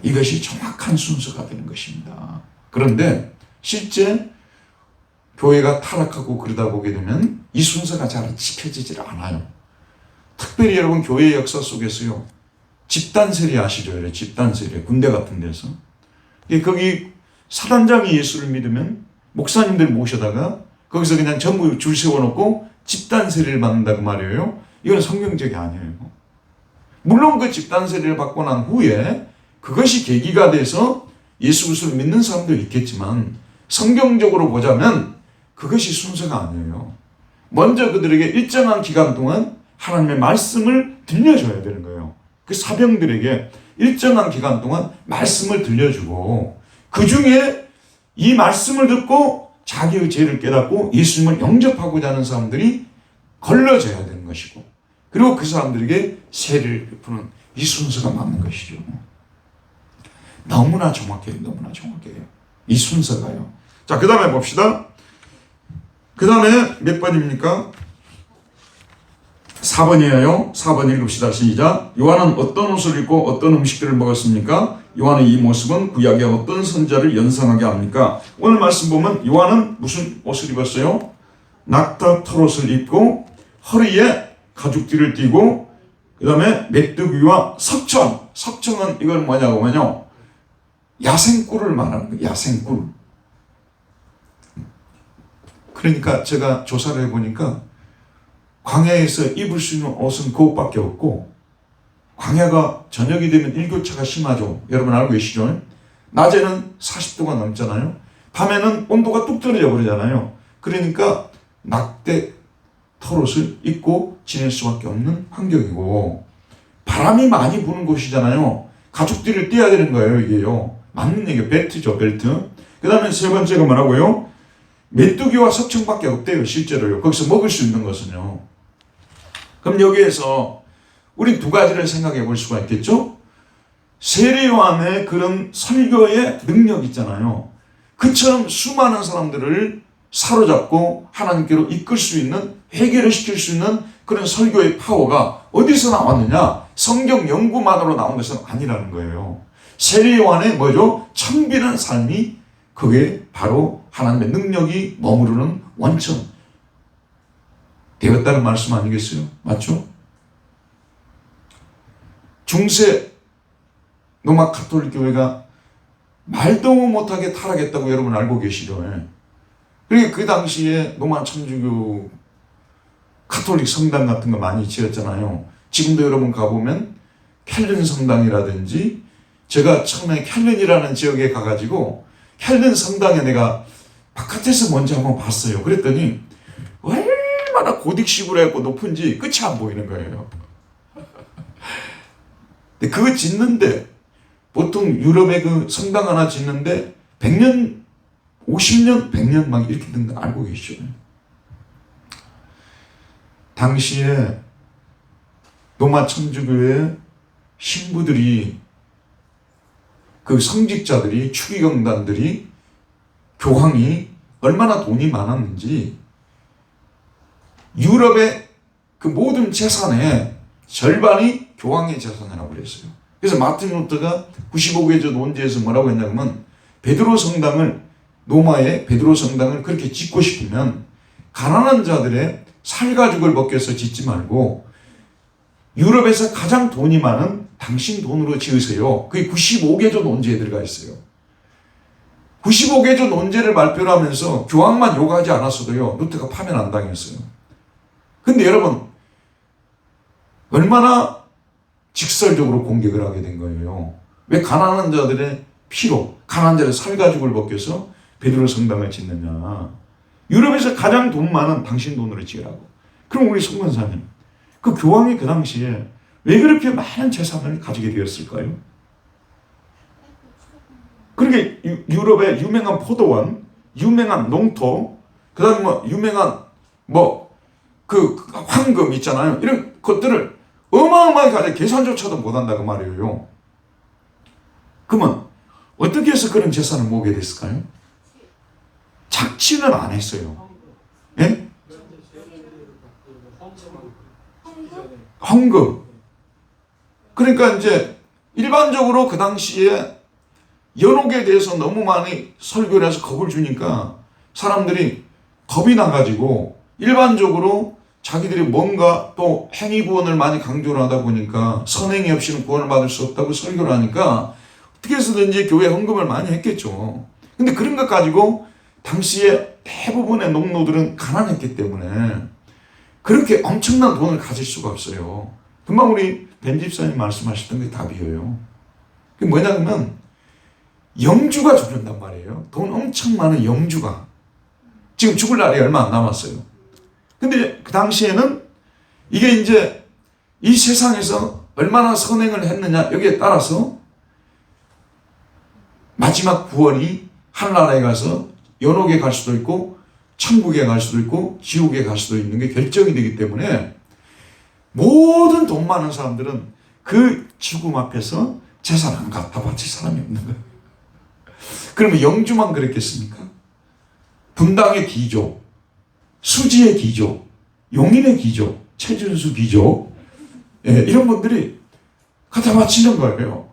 이것이 정확한 순서가 되는 것입니다. 그런데 실제 교회가 타락하고 그러다 보게 되면 이 순서가 잘 지켜지질 않아요. 특별히 여러분 교회 역사 속에서요, 집단 세례 아시죠? 집단 세례, 군대 같은 데서 거기 사단장이 예수를 믿으면 목사님들 모셔다가 거기서 그냥 전부 줄 세워놓고 집단 세례를 받는다고 말이에요. 이건 성경적이 아니에요. 물론 그 집단 세례를 받고 난 후에 그것이 계기가 돼서 예수 그리스도를 믿는 사람도 있겠지만 성경적으로 보자면 그것이 순서가 아니에요. 먼저 그들에게 일정한 기간 동안 하나님의 말씀을 들려줘야 되는 거예요. 그 사병들에게 일정한 기간 동안 말씀을 들려주고 그 중에 이 말씀을 듣고 자기의 죄를 깨닫고 예수님을 영접하고자 하는 사람들이 걸러져야 되는 것이고, 그리고 그 사람들에게 세례를 베푸는 이 순서가 맞는 것이죠. 너무나 정확해요. 너무나 정확해요. 이 순서가요. 자, 그 다음에 봅시다. 그 다음에 몇 번입니까? 4번이에요. 4번 읽읍시다. 시작. 요한은 어떤 옷을 입고 어떤 음식들을 먹었습니까? 요한의 이 모습은 구약의 어떤 선자를 연상하게 합니까? 오늘 말씀 보면 요한은 무슨 옷을 입었어요? 낙타 털옷을 입고 허리에 가죽띠를 띠고 그 다음에 메뚜기와 석청. 석청은 이건 뭐냐고 하면요, 야생꿀을 말하는 거예요. 야생꿀. 그러니까 제가 조사를 해보니까 광야에서 입을 수 있는 옷은 그 옷밖에 없고, 광야가 저녁이 되면 일교차가 심하죠. 여러분 알고 계시죠? 낮에는 40도가 넘잖아요. 밤에는 온도가 뚝 떨어져 버리잖아요. 그러니까 낙대 털옷을 입고 지낼 수밖에 없는 환경이고, 바람이 많이 부는 곳이잖아요. 가죽띠를 떼야 되는 거예요. 이게요. 맞는 얘기예요. 벨트죠. 벨트. 그 다음에 세 번째가 뭐라고요? 메뚜기와 석청밖에 없대요. 실제로요. 거기서 먹을 수 있는 것은요. 그럼 여기에서 우린 두 가지를 생각해 볼 수가 있겠죠? 세례 요한의 그런 설교의 능력 있잖아요. 그처럼 수많은 사람들을 사로잡고 하나님께로 이끌 수 있는, 회개를 시킬 수 있는 그런 설교의 파워가 어디서 나왔느냐? 성경 연구만으로 나온 것은 아니라는 거예요. 세례 요한의 뭐죠? 천빈한 삶이 그게 바로 하나님의 능력이 머무르는 원천 되었다는 말씀 아니겠어요? 맞죠? 중세 로마 가톨릭 교회가 말도 못하게 타락했다고 여러분 알고 계시죠? 그리고 그 당시에 로마 천주교 가톨릭 성당 같은 거 많이 지었잖아요. 지금도 여러분 가보면 켈른 성당이라든지, 제가 처음에 켈른이라는 지역에 가가지고 켈른 성당에 내가 바깥에서 먼저 한번 봤어요. 그랬더니 얼마나 고딕식으로 해갖고 높은지 끝이 안 보이는 거예요. 근데 그거 짓는데, 보통 유럽의 그 성당 하나 짓는데 100년, 50년, 100년 막 이렇게 든 거 알고 계시죠? 당시에 로마 천주교의 신부들이, 그 성직자들이, 추기경단들이, 교황이 얼마나 돈이 많았는지 유럽의 그 모든 재산의 절반이 교황의 재산이라고 그랬어요. 그래서 마틴 루터가 95개조 논지에서 뭐라고 했냐면 베드로 성당을 로마의 베드로 성당을 그렇게 짓고 싶으면 가난한 자들의 살가죽을 벗겨서 짓지 말고 유럽에서 가장 돈이 많은 당신 돈으로 지으세요. 그게 95개조 논제에 들어가 있어요. 95개조 논제를 발표를 하면서 교황만 요구하지 않았어도요, 루터가 파면 안 당했어요. 근데 여러분, 얼마나 직설적으로 공격을 하게 된 거예요. 왜 가난한 자들의 피로, 가난한 자들의 살가죽을 벗겨서 베드로 성당을 짓느냐. 유럽에서 가장 돈 많은 당신 돈으로 지으라고. 그럼 우리 송건사님, 그 교황이 그 당시에 왜 그렇게 많은 재산을 가지게 되었을까요? 그러게 유럽의 유명한 포도원, 유명한 농토, 그 다음에 유명한 그 황금 있잖아요. 이런 것들을 어마어마하게 가지고 계산조차도 못한다고 말이에요. 그러면 어떻게 해서 그런 재산을 모으게 됐을까요? 착취는 안 했어요. 예? 헌금. 그러니까 이제 일반적으로 그 당시에 연옥에 대해서 너무 많이 설교를 해서 겁을 주니까 사람들이 겁이 나가지고 일반적으로 자기들이 뭔가 또 행위 구원을 많이 강조를 하다 보니까 선행이 없이는 구원을 받을 수 없다고 설교를 하니까 어떻게 해서든지 교회 헌금을 많이 했겠죠. 근데 그런 것 가지고 당시에 대부분의 농노들은 가난했기 때문에 그렇게 엄청난 돈을 가질 수가 없어요. 금방 우리 벤 집사님 말씀하셨던 게 답이에요. 그게 뭐냐면 영주가 죽는단 말이에요. 돈 엄청 많은 영주가. 지금 죽을 날이 얼마 안 남았어요. 근데 그 당시에는 이게 이제 이 세상에서 얼마나 선행을 했느냐 여기에 따라서 마지막 구원이 하늘나라에 가서 연옥에 갈 수도 있고 천국에 갈 수도 있고 지옥에 갈 수도 있는 게 결정이 되기 때문에 모든 돈 많은 사람들은 그 죽음 앞에서 재산 안 갖다 바칠 사람이 없는 거예요. 그러면 영주만 그랬겠습니까? 분당의 기조, 수지의 기조, 용인의 기조, 최준수 기조, 이런 분들이 갖다 바치는 거예요.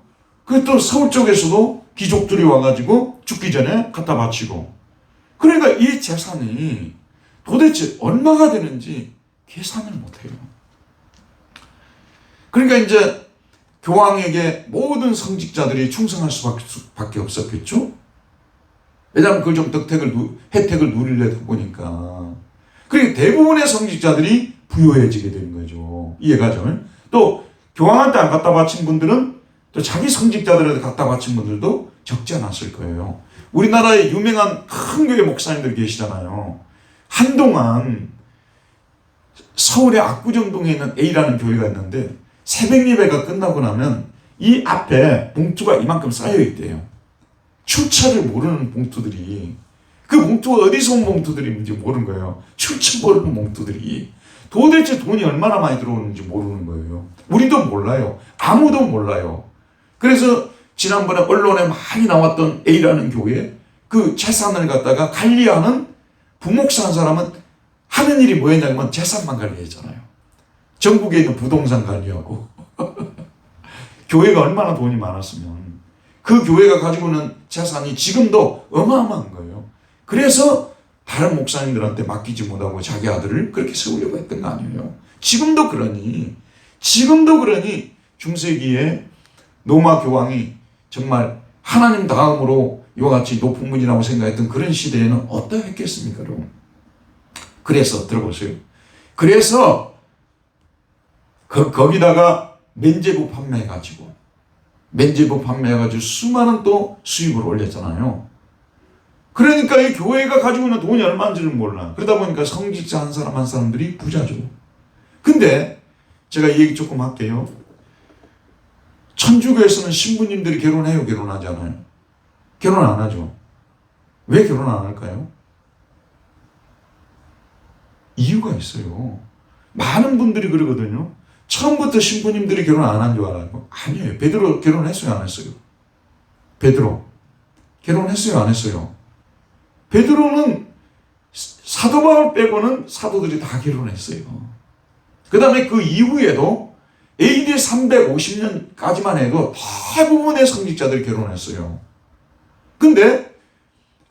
그 또 서울 쪽에서도 귀족들이 와가지고 죽기 전에 갖다 바치고. 그러니까 이 재산이 도대체 얼마가 되는지 계산을 못해요. 그러니까 이제 교황에게 모든 성직자들이 충성할 수밖에 없었겠죠. 왜냐하면 그걸 좀 혜택을 누리려다 보니까. 그러니까 대부분의 성직자들이 부유해지게 되는 거죠. 이해가죠? 또 교황한테 안 갖다 바친 분들은 또 자기 성직자들한테 갖다 바친 분들도 적지 않았을 거예요. 우리나라에 유명한 큰 교회 목사님들 계시잖아요. 한동안 서울의 압구정동에 있는 A라는 교회가 있는데 새벽 예배가 끝나고 나면 이 앞에 봉투가 이만큼 쌓여 있대요. 출처를 모르는 봉투들이, 그 봉투가 어디서 온 봉투들인지 모르는 거예요. 출처 모르는 봉투들이 도대체 돈이 얼마나 많이 들어오는지 모르는 거예요. 우리도 몰라요. 아무도 몰라요. 그래서 지난번에 언론에 많이 나왔던 A라는 교회 그 재산을 갖다가 관리하는 부목사 한 사람은 하는 일이 뭐였냐면 재산만 관리했잖아요. 전국에 있는 부동산 관리하고 교회가 얼마나 돈이 많았으면 그 교회가 가지고 있는 재산이 지금도 어마어마한 거예요. 그래서 다른 목사님들한테 맡기지 못하고 자기 아들을 그렇게 세우려고 했던 거 아니에요. 지금도 그러니 중세기에 로마 교황이 정말 하나님 다음으로 이와 같이 높은 분이라고 생각했던 그런 시대에는 어떠했겠습니까, 여러분? 그래서 들어보세요. 그래서 거기다가 면제부 판매해가지고 수많은 또 수입을 올렸잖아요. 그러니까 이 교회가 가지고 있는 돈이 얼마인지를 몰라. 그러다 보니까 성직자 한 사람 한 사람들이 부자죠. 근데 제가 이 얘기 조금 할게요. 천주교에서는 신부님들이 결혼해요, 결혼하지 않아요? 결혼 안 하죠. 왜 결혼 안 할까요? 이유가 있어요. 많은 분들이 그러거든요. 처음부터 신부님들이 결혼 안 한 줄 알아요. 아니에요. 베드로 결혼했어요, 안 했어요? 베드로 결혼했어요, 안 했어요? 베드로는 사도 바울 빼고는 사도들이 다 결혼했어요. 그 다음에 그 이후에도 AD 350년까지만 해도 대부분의 성직자들이 결혼했어요. 근데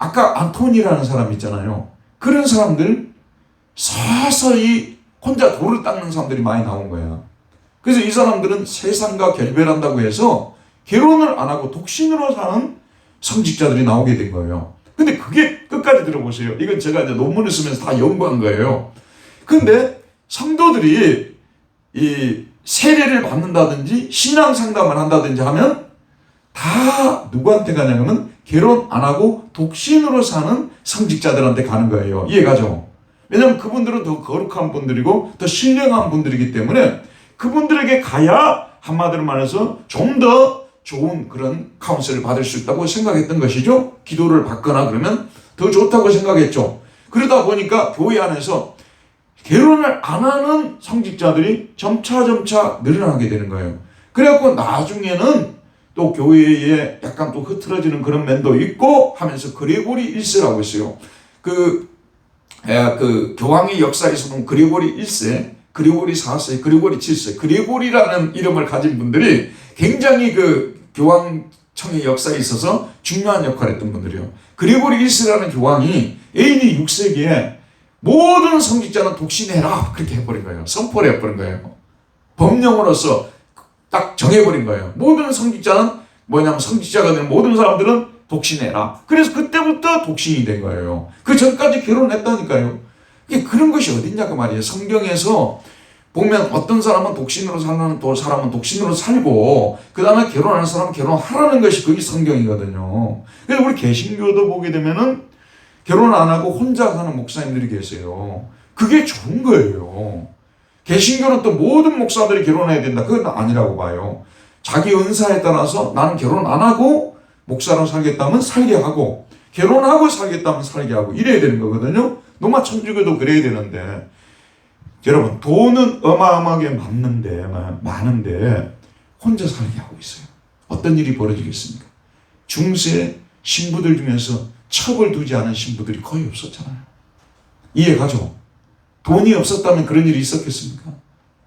아까 안토니라는 사람 있잖아요. 그런 사람들 서서히 혼자 돌을 닦는 사람들이 많이 나온 거야. 그래서 이 사람들은 세상과 결별한다고 해서 결혼을 안 하고 독신으로 사는 성직자들이 나오게 된 거예요. 근데 그게 끝까지 들어보세요. 이건 제가 이제 논문을 쓰면서 다 연구한 거예요. 근데 성도들이 이 세례를 받는다든지 신앙 상담을 한다든지 하면 다 누구한테 가냐면 결혼 안 하고 독신으로 사는 성직자들한테 가는 거예요. 이해가죠? 왜냐하면 그분들은 더 거룩한 분들이고 더 신령한 분들이기 때문에 그분들에게 가야 한마디로 말해서 좀 더 좋은 그런 카운셀을 받을 수 있다고 생각했던 것이죠. 기도를 받거나 그러면 더 좋다고 생각했죠. 그러다 보니까 교회 안에서 결혼을 안 하는 성직자들이 점차 늘어나게 되는 거예요. 그래갖고 나중에는 또 교회에 약간 또 흐트러지는 그런 면도 있고 하면서 그레고리 1세라고 있어요. 그 교황의 역사에서는 그레고리 1세, 그레고리 4세, 그레고리 7세, 그레고리라는 이름을 가진 분들이 굉장히 그 교황청의 역사에 있어서 중요한 역할을 했던 분들이에요. 그레고리 1세라는 교황이 AD 6세기에 모든 성직자는 독신해라 그렇게 해버린 거예요. 선포를 해버린 거예요. 법령으로서 딱 정해버린 거예요. 모든 성직자는 뭐냐면 성직자가 되는 모든 사람들은 독신해라. 그래서 그때부터 독신이 된 거예요. 그 전까지 결혼했다니까요. 이게 그런 것이 어딨냐고 말이에요. 성경에서 보면 어떤 사람은 독신으로 사는 또 사람은 독신으로 살고 그 다음에 결혼하는 사람은 결혼하라는 것이 그게 성경이거든요. 그래서 우리 개신교도 보게 되면은 결혼 안 하고 혼자 사는 목사님들이 계세요. 그게 좋은 거예요. 개신교는 또 모든 목사들이 결혼해야 된다. 그건 아니라고 봐요. 자기 은사에 따라서 나는 결혼 안 하고 목사로 살겠다면 살게 하고 결혼하고 살겠다면 살게 하고 이래야 되는 거거든요. 노마 천주교도 그래야 되는데 여러분 돈은 어마어마하게 많은데 혼자 살게 하고 있어요. 어떤 일이 벌어지겠습니까? 중세 신부들 중에서 첩을 두지 않은 신부들이 거의 없었잖아요. 이해가죠? 돈이 없었다면 그런 일이 있었겠습니까?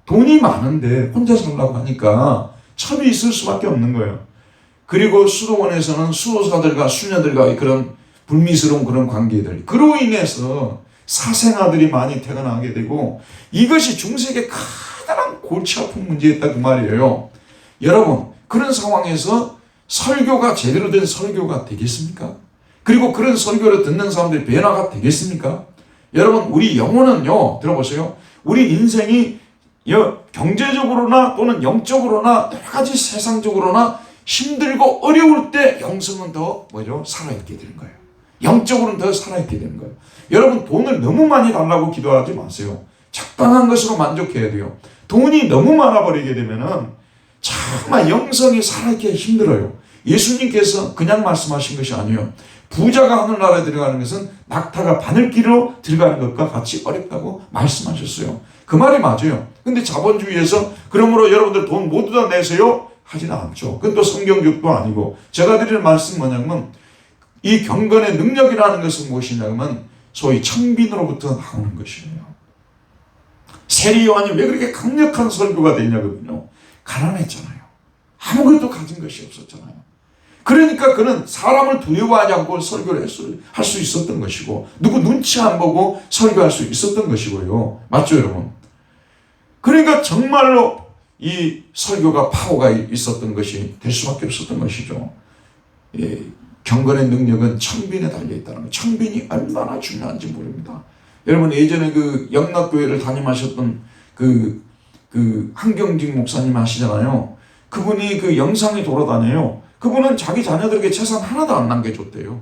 돈이 많은데 혼자 살라고 하니까 첩이 있을 수밖에 없는 거예요. 그리고 수도원에서는 수도사들과 수녀들과 그런 불미스러운 그런 관계들, 그로 인해서 사생아들이 많이 태어나게 되고 이것이 중세의 커다란 골치 아픈 문제였다 그 말이에요. 여러분 그런 상황에서 설교가 제대로 된 설교가 되겠습니까? 그리고 그런 설교를 듣는 사람들이 변화가 되겠습니까? 여러분 우리 영혼은요 들어보세요. 우리 인생이 경제적으로나 또는 영적으로나 여러 가지 세상적으로나 힘들고 어려울 때 영성은 더 살아있게 되는 거예요. 영적으로는 더 살아있게 되는 거예요. 여러분 돈을 너무 많이 달라고 기도하지 마세요. 적당한 것으로 만족해야 돼요. 돈이 너무 많아버리게 되면은 정말 영성이 살아있기 힘들어요. 예수님께서 그냥 말씀하신 것이 아니에요. 부자가 하늘나라에 들어가는 것은 낙타가 바늘길로 들어가는 것과 같이 어렵다고 말씀하셨어요. 그 말이 맞아요. 근데 자본주의에서 그러므로 여러분들 돈 모두 다 내세요? 하지는 않죠. 그건 또 성경적도 아니고 제가 드리는 말씀은 뭐냐면 이 경건의 능력이라는 것은 무엇이냐면 소위 청빈으로부터 나오는 것이에요. 세리 요한이 왜 그렇게 강력한 설교가 됐냐거든요. 가난했잖아요. 아무것도 가진 것이 없었잖아요. 그러니까 그는 사람을 두려워하지 않고 설교를 할 수 있었던 것이고 누구 눈치 안 보고 설교할 수 있었던 것이고요. 맞죠 여러분? 그러니까 정말로 이 설교가 파워가 있었던 것이 될 수밖에 없었던 것이죠. 예, 경건의 능력은 청빈에 달려있다는 거예요. 청빈이 얼마나 중요한지 모릅니다. 여러분 예전에 그 영락교회를 담임하셨던 그 한경직 목사님 아시잖아요. 그분이 그 영상이 돌아다녀요. 그분은 자기 자녀들에게 재산 하나도 안 남겨줬대요.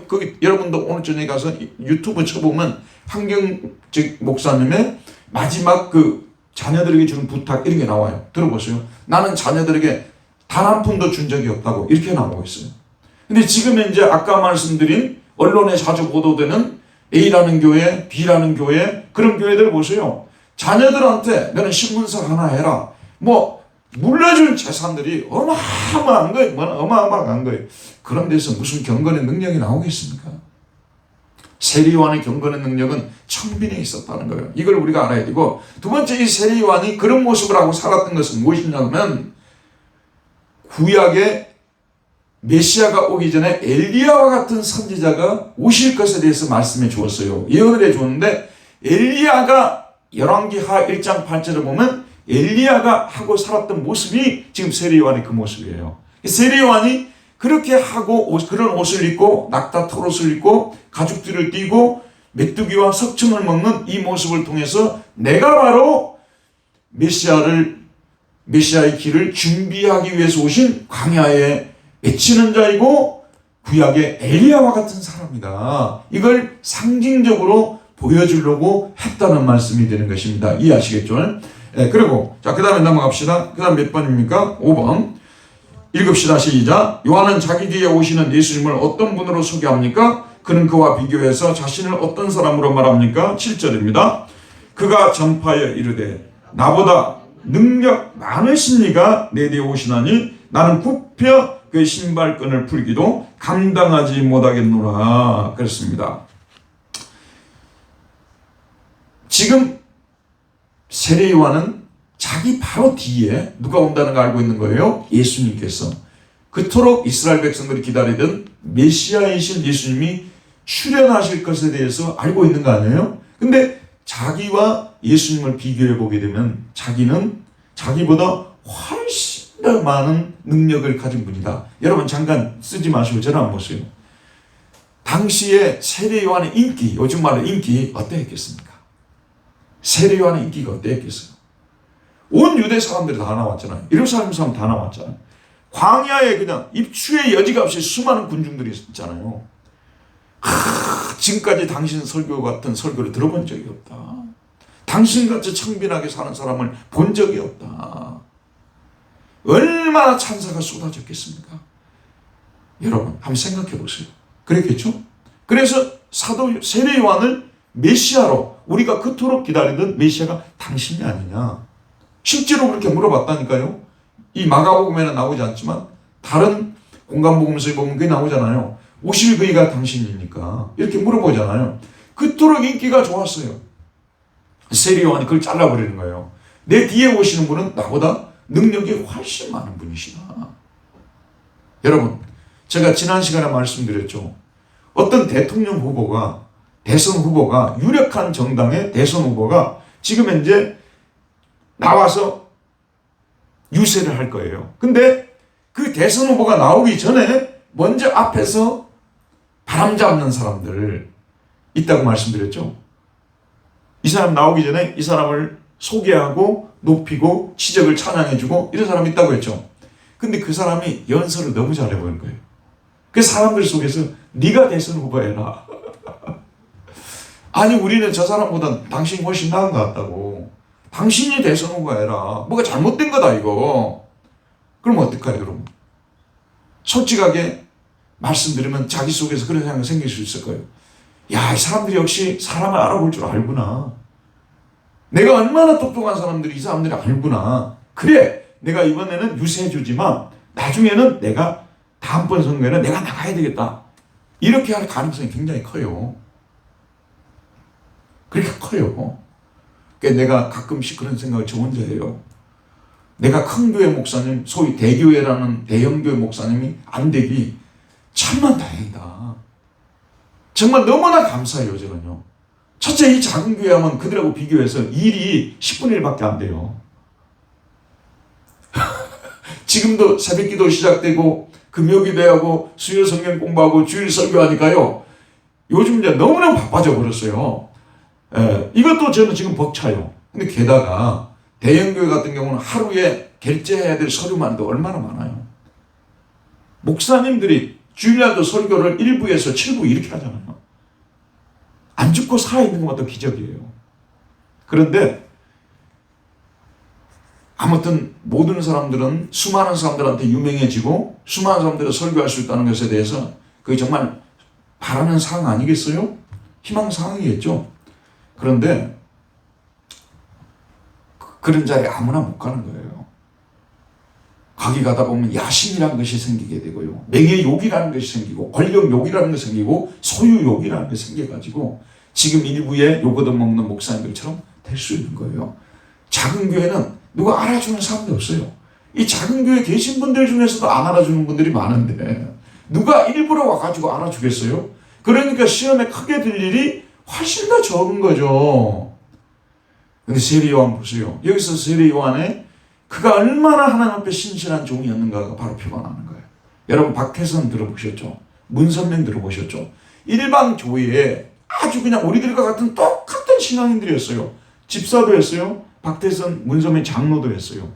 거기 여러분도 오늘 저녁에 가서 유튜브 쳐보면 한경직 목사님의 마지막 그 자녀들에게 주는 부탁 이런 게 나와요. 들어보세요. 나는 자녀들에게 단 한 푼도 준 적이 없다고 이렇게 나오고 있어요. 근데 지금 이제 아까 말씀드린 언론에 자주 보도되는 A라는 교회, B라는 교회 그런 교회들 보세요. 자녀들한테 너는 신문서 하나 해라. 물려준 재산들이 어마어마한 거예요. 어마어마한 거예요. 그런 데서 무슨 경건의 능력이 나오겠습니까? 세리 요한의 경건의 능력은 청빈에 있었다는 거예요. 이걸 우리가 알아야 되고 두 번째 이 세리 요한이 그런 모습을 하고 살았던 것은 무엇이냐면 구약의 메시아가 오기 전에 엘리야와 같은 선지자가 오실 것에 대해서 말씀해 주었어요. 예언을 해 주었는데 엘리야가 열왕기하 1장 8절을 보면 엘리야가 하고 살았던 모습이 지금 세례요한의 그 모습이에요. 세례요한이 그렇게 하고 그런 옷을 입고 낙타 털옷을 입고 가죽띠를 띠고 메뚜기와 석청을 먹는 이 모습을 통해서 내가 바로 메시아의 길을 준비하기 위해서 오신 광야에 외치는 자이고 구약의 엘리야와 같은 사람이다. 이걸 상징적으로 보여주려고 했다는 말씀이 되는 것입니다. 이해하시겠죠? 그리고 자, 그 다음에 넘어갑시다. 그 다음 몇 번입니까? 5번. 읽읍시다. 시작. 요한은 자기 뒤에 오시는 예수님을 어떤 분으로 소개합니까? 그는 그와 비교해서 자신을 어떤 사람으로 말합니까? 7절입니다. 그가 전파하여 이르되 나보다 능력 많으신 이가 내 뒤에 오시나니 나는 굽혀 그 신발끈을 풀기도 감당하지 못하겠노라. 그렇습니다. 지금 세례 요한은 자기 바로 뒤에 누가 온다는 걸 알고 있는 거예요? 예수님께서. 그토록 이스라엘 백성들이 기다리던 메시아이신 예수님이 출현하실 것에 대해서 알고 있는 거 아니에요? 근데 자기와 예수님을 비교해 보게 되면 자기는 자기보다 훨씬 더 많은 능력을 가진 분이다. 여러분 잠깐 쓰지 마시고 저를 한번 보세요. 당시에 세례 요한의 인기, 요즘 말로 인기 어떠했겠습니까? 세례 요한의 인기가 어떠했겠어요? 온 유대 사람들이 다 나왔잖아요. 예루살렘 사람 다 나왔잖아요. 광야에 그냥 입추의 여지가 없이 수많은 군중들이 있잖아요. 지금까지 당신 설교 같은 설교를 들어본 적이 없다. 당신같이 청빈하게 사는 사람을 본 적이 없다. 얼마나 찬사가 쏟아졌겠습니까? 여러분 한번 생각해 보세요. 그랬겠죠? 그래서 사도 세례 요한을 메시아로 우리가 그토록 기다리던 메시아가 당신이 아니냐. 실제로 그렇게 물어봤다니까요. 이 마가복음에는 나오지 않지만 다른 공간복음서에 보면 그게 나오잖아요. 오실 그이가 당신입니까? 이렇게 물어보잖아요. 그토록 인기가 좋았어요. 세례 요한이 그걸 잘라버리는 거예요. 내 뒤에 오시는 분은 나보다 능력이 훨씬 많은 분이시다. 여러분, 제가 지난 시간에 말씀드렸죠. 어떤 대통령 후보가, 대선 후보가, 유력한 정당의 대선 후보가 지금 현재 나와서 유세를 할 거예요. 근데 그 대선 후보가 나오기 전에 먼저 앞에서 바람 잡는 사람들 있다고 말씀드렸죠. 이 사람 나오기 전에 이 사람을 소개하고 높이고 지적을 찬양해주고 이런 사람이 있다고 했죠. 근데 그 사람이 연설을 너무 잘해보는 거예요. 그 사람들 속에서 네가 대선 후보해라. 아니 우리는 저 사람보다 당신이 훨씬 나은 것 같다고. 당신이 대선 후보해라. 뭐가 잘못된 거다 이거. 그럼 어떡해요 여러분? 솔직하게 말씀드리면 자기 속에서 그런 생각이 생길 수 있을 거예요. 야, 이 사람들이 역시 사람을 알아볼 줄 알구나. 내가 얼마나 똑똑한 사람들이 이 사람들이 알구나. 그래, 내가 이번에는 유세해주지만 나중에는 내가 다음번 선거에는 내가 나가야 되겠다. 이렇게 할 가능성이 굉장히 커요. 그렇게 커요. 그러니까 내가 가끔씩 그런 생각을 저 혼자 해요. 내가 큰 교회 목사님, 소위 대교회라는 대형교회 목사님이 안 되기 참만 다행이다. 정말 너무나 감사해요, 저는요. 첫째, 이 작은 교회 하면 그들하고 비교해서 일이 10분의 1밖에 안 돼요. 지금도 새벽 기도 시작되고, 금요 기도하고, 수요 성경 공부하고, 주일 설교하니까요. 요즘 이제 너무나 바빠져 버렸어요. 이것도 저는 지금 벅차요. 근데 게다가, 대형교회 같은 경우는 하루에 결제해야 될 서류만도 얼마나 많아요. 목사님들이 주일날도 설교를 1부에서 7부 이렇게 하잖아요. 안 죽고 살아있는 것도 기적이에요. 그런데 아무튼 모든 사람들은 수많은 사람들한테 유명해지고 수많은 사람들을 설교할 수 있다는 것에 대해서 그게 정말 바라는 사항 아니겠어요? 희망 사항이겠죠. 그런데 그런 자리에 아무나 못 가는 거예요. 거기 가다 보면 야심이라는 것이 생기게 되고요. 명예욕이라는 것이 생기고 권력욕이라는 것이 생기고 소유욕이라는 것이 생겨가지고 지금 일부의 욕 얻어먹는 목사님들처럼 될 수 있는 거예요. 작은 교회는 누가 알아주는 사람이 없어요. 이 작은 교회에 계신 분들 중에서도 안 알아주는 분들이 많은데 누가 일부러 와가지고 알아주겠어요? 그러니까 시험에 크게 들 일이 훨씬 더 적은 거죠. 근데 세례 요한 보세요. 여기서 세례 요한의 그가 얼마나 하나님 앞에 신실한 종이었는가가 바로 표현하는 거예요. 여러분 박태선 들어보셨죠? 문선명 들어보셨죠? 일반 교회에 아주 그냥 우리들과 같은 똑같은 신앙인들이었어요. 집사도 했어요. 박태선, 문선명 장로도 했어요.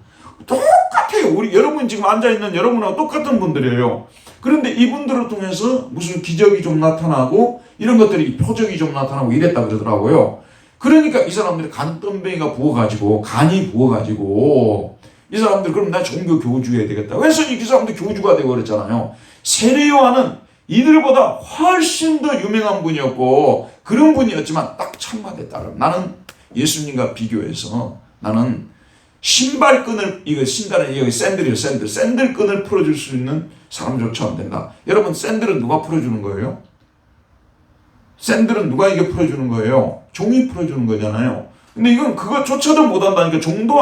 똑같아요. 우리 여러분 지금 앉아있는 여러분하고 똑같은 분들이에요. 그런데 이분들을 통해서 무슨 기적이 좀 나타나고 이런 것들이 표적이 좀 나타나고 이랬다 그러더라고요. 그러니까 이 사람들이 간덤뱅이가 부어가지고 간이 부어가지고 이 사람들 그럼 나 종교 교주해야 되겠다. 그래서 이 사람들 교주가 되고 그랬잖아요. 세례 요한은 이들보다 훨씬 더 유명한 분이었고 그런 분이었지만 딱 참마에 따라 나는 예수님과 비교해서 나는 신발끈을 이거 신발은 여기 샌들이에요. 샌들끈을 풀어줄 수 있는 사람조차 안 된다. 여러분 샌들은 누가 풀어주는 거예요? 샌들은 누가 이게 풀어주는 거예요? 종이 풀어주는 거잖아요. 근데 이건 그것조차도 못한다니까 종도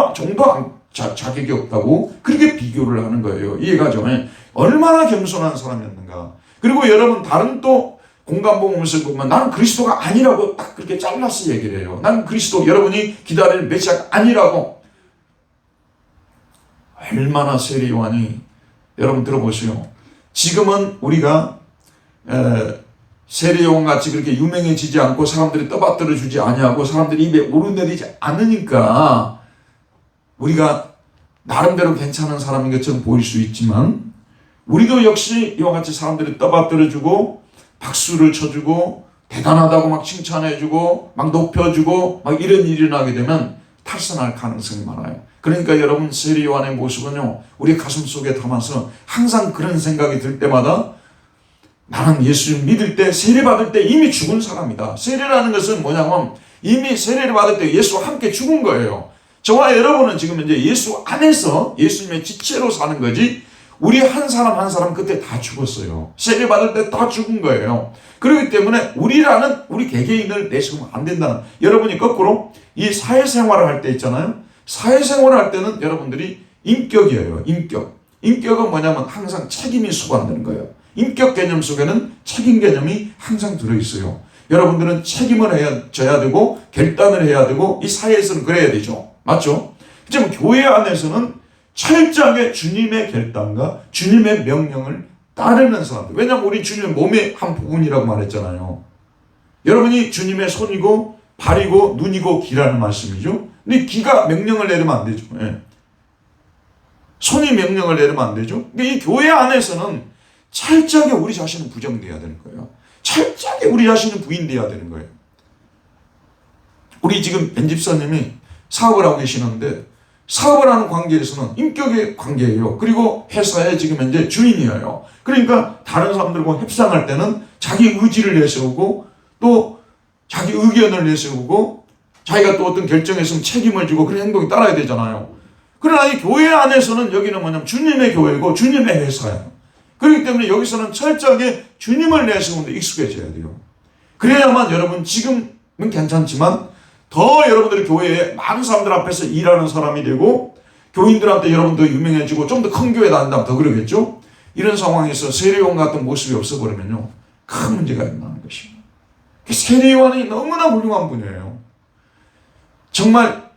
자격이 없다고 그렇게 비교를 하는 거예요. 이해가 죠? 얼마나 겸손한 사람이었는가. 그리고 여러분 다른 또 공간복음을 보면 나는 그리스도가 아니라고 딱 그렇게 잘라서 얘기를 해요. 나는 그리스도 여러분이 기다리는 메시아가 아니라고. 얼마나 세례 요한이 여러분 들어보세요. 지금은 우리가 세례 요한 같이 그렇게 유명해지지 않고 사람들이 떠받들어 주지 아니하고 사람들이 입에 오르내리지 않으니까 우리가 나름대로 괜찮은 사람인 것처럼 보일 수 있지만 우리도 역시 이와 같이 사람들이 떠받들어 주고 박수를 쳐주고 대단하다고 막 칭찬해주고 막 높여주고 막 이런 일이 일어나게 되면 탈선할 가능성이 많아요. 그러니까 여러분 세례 요한의 모습은요 우리 가슴 속에 담아서 항상 그런 생각이 들 때마다 나는 예수를 믿을 때 세례 받을 때 이미 죽은 사람이다. 세례라는 것은 뭐냐면 이미 세례를 받을 때 예수와 함께 죽은 거예요. 저와 여러분은 지금 이제 예수 안에서 예수님의 지체로 사는 거지 우리 한 사람 한 사람 그때 다 죽었어요. 세례 받을 때 다 죽은 거예요. 그렇기 때문에 우리 개개인을 내세우면 안 된다는. 여러분이 거꾸로 이 사회생활을 할 때 있잖아요. 사회생활을 할 때는 여러분들이 인격이에요. 인격은 뭐냐면 항상 책임이 수반되는 거예요. 인격 개념 속에는 책임 개념이 항상 들어있어요. 여러분들은 책임을 져야 되고 결단을 해야 되고 이 사회에서는 그래야 되죠. 맞죠? 지금 교회 안에서는 철저하게 주님의 결단과 주님의 명령을 따르는 사람들. 왜냐하면 우리 주님의 몸의 한 부분이라고 말했잖아요. 여러분이 주님의 손이고 발이고 눈이고 귀라는 말씀이죠. 근데 귀가 명령을 내리면 안 되죠. 예. 손이 명령을 내리면 안 되죠. 근데 이 교회 안에서는 철저하게 우리 자신은 부정돼야 되는 거예요. 철저하게 우리 자신은 부인돼야 되는 거예요. 우리 지금 연집사님이 사업을 하고 계시는데 사업을 하는 관계에서는 인격의 관계예요. 그리고 회사의 지금 현재 주인이에요. 그러니까 다른 사람들과 협상할 때는 자기 의지를 내세우고 또 자기 의견을 내세우고 자기가 또 어떤 결정했으면 책임을 지고 그런 행동이 따라야 되잖아요. 그러나 이 교회 안에서는 여기는 뭐냐면 주님의 교회고 주님의 회사예요. 그렇기 때문에 여기서는 철저하게 주님을 내세우는 데 익숙해져야 돼요. 그래야만 여러분 지금은 괜찮지만 더 여러분들이 교회에 많은 사람들 앞에서 일하는 사람이 되고 교인들한테 여러분도 유명해지고 좀 더 큰 교회 다닌다면 더 그러겠죠. 이런 상황에서 세례요한 같은 모습이 없어버리면요 큰 문제가 일어나는 것입니다. 세례요한이 너무나 훌륭한 분이에요. 정말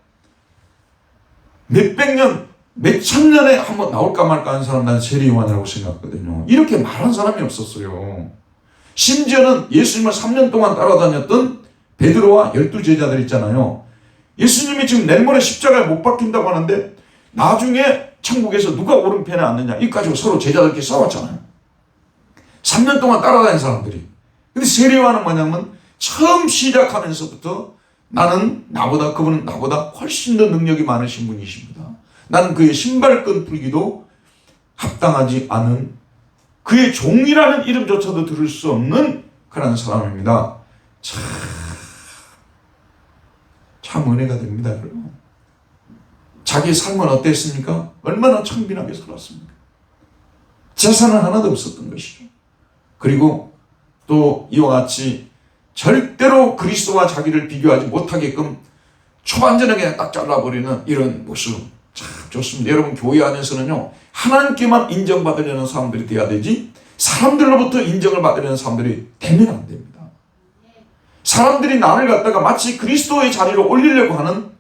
몇백 년 몇천 년에 한번 나올까 말까 하는 사람 난 세례요한이라고 생각하거든요. 이렇게 말한 사람이 없었어요. 심지어는 예수님을 3년 동안 따라다녔던 베드로와 12제자들 있잖아요. 예수님이 지금 내일 모레 십자가에 못 박힌다고 하는데 나중에 천국에서 누가 오른편에 앉느냐 이 가지고 서로 제자들끼리 싸웠잖아요. 3년 동안 따라다닌 사람들이. 근데 세례요한은 뭐냐면 처음 시작하면서부터 그분은 나보다 훨씬 더 능력이 많으신 분이십니다. 나는 그의 신발끈 풀기도 합당하지 않은 그의 종이라는 이름조차도 들을 수 없는 그런 사람입니다. 참 은혜가 됩니다, 여러분. 자기 삶은 어땠습니까? 얼마나 청빈하게 살았습니까? 재산은 하나도 없었던 것이죠. 그리고 또 이와 같이 절대로 그리스도와 자기를 비교하지 못하게끔 초반전에 그냥 딱 잘라버리는 이런 모습 참 좋습니다. 여러분 교회 안에서는요 하나님께만 인정받으려는 사람들이 돼야 되지 사람들로부터 인정을 받으려는 사람들이 되면 안 됩니다. 사람들이 나를 갖다가 마치 그리스도의 자리로 올리려고 하는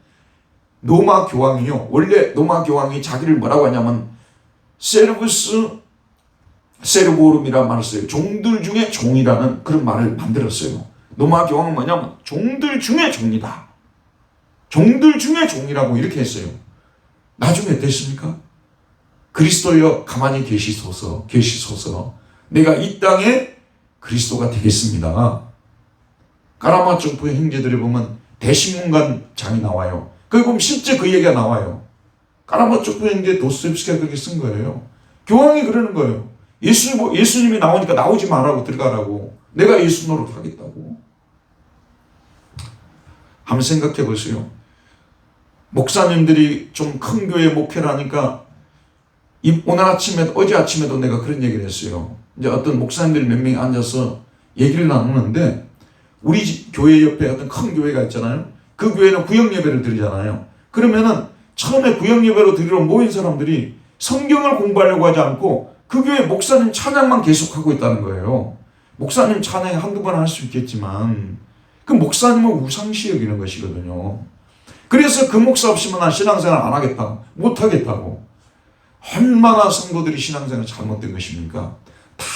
로마 교황이요. 원래 로마 교황이 자기를 뭐라고 하냐면 세르부스 세르보rum이라는 말을 써요. 종들 중에 종이라는 그런 말을 만들었어요. 로마 교황은 뭐냐면 종들 중에 종이다. 종들 중에 종이라고 이렇게 했어요. 나중에 어땠습니까? 그리스도여 가만히 계시소서 내가 이 땅에 그리스도가 되겠습니다. 까라마초프의 형제들에 보면 대신문관장이 나와요. 거기 보면 실제 그 얘기가 나와요. 까라마초프 형제 도스토옙스키가 그렇게 쓴 거예요. 교황이 그러는 거예요. 예수님이 나오니까 나오지 말라고 들어가라고. 내가 예수 노릇하겠다고. 한번 생각해 보세요. 목사님들이 좀 큰 교회 목회를 하니까 어제 아침에도 내가 그런 얘기를 했어요. 이제 어떤 목사님들이 몇 명이 앉아서 얘기를 나누는데 우리 교회 옆에 어떤 큰 교회가 있잖아요. 그 교회는 구역 예배를 드리잖아요. 그러면은 처음에 구역 예배로 드리러 모인 사람들이 성경을 공부하려고 하지 않고 그 교회 목사님 찬양만 계속하고 있다는 거예요. 목사님 찬양 한두 번 할 수 있겠지만 그 목사님은 우상시 여기는 것이거든요. 그래서 그 목사 없이면 난 신앙생활 안 하겠다. 못 하겠다고. 얼마나 성도들이 신앙생활 잘못된 것입니까? 다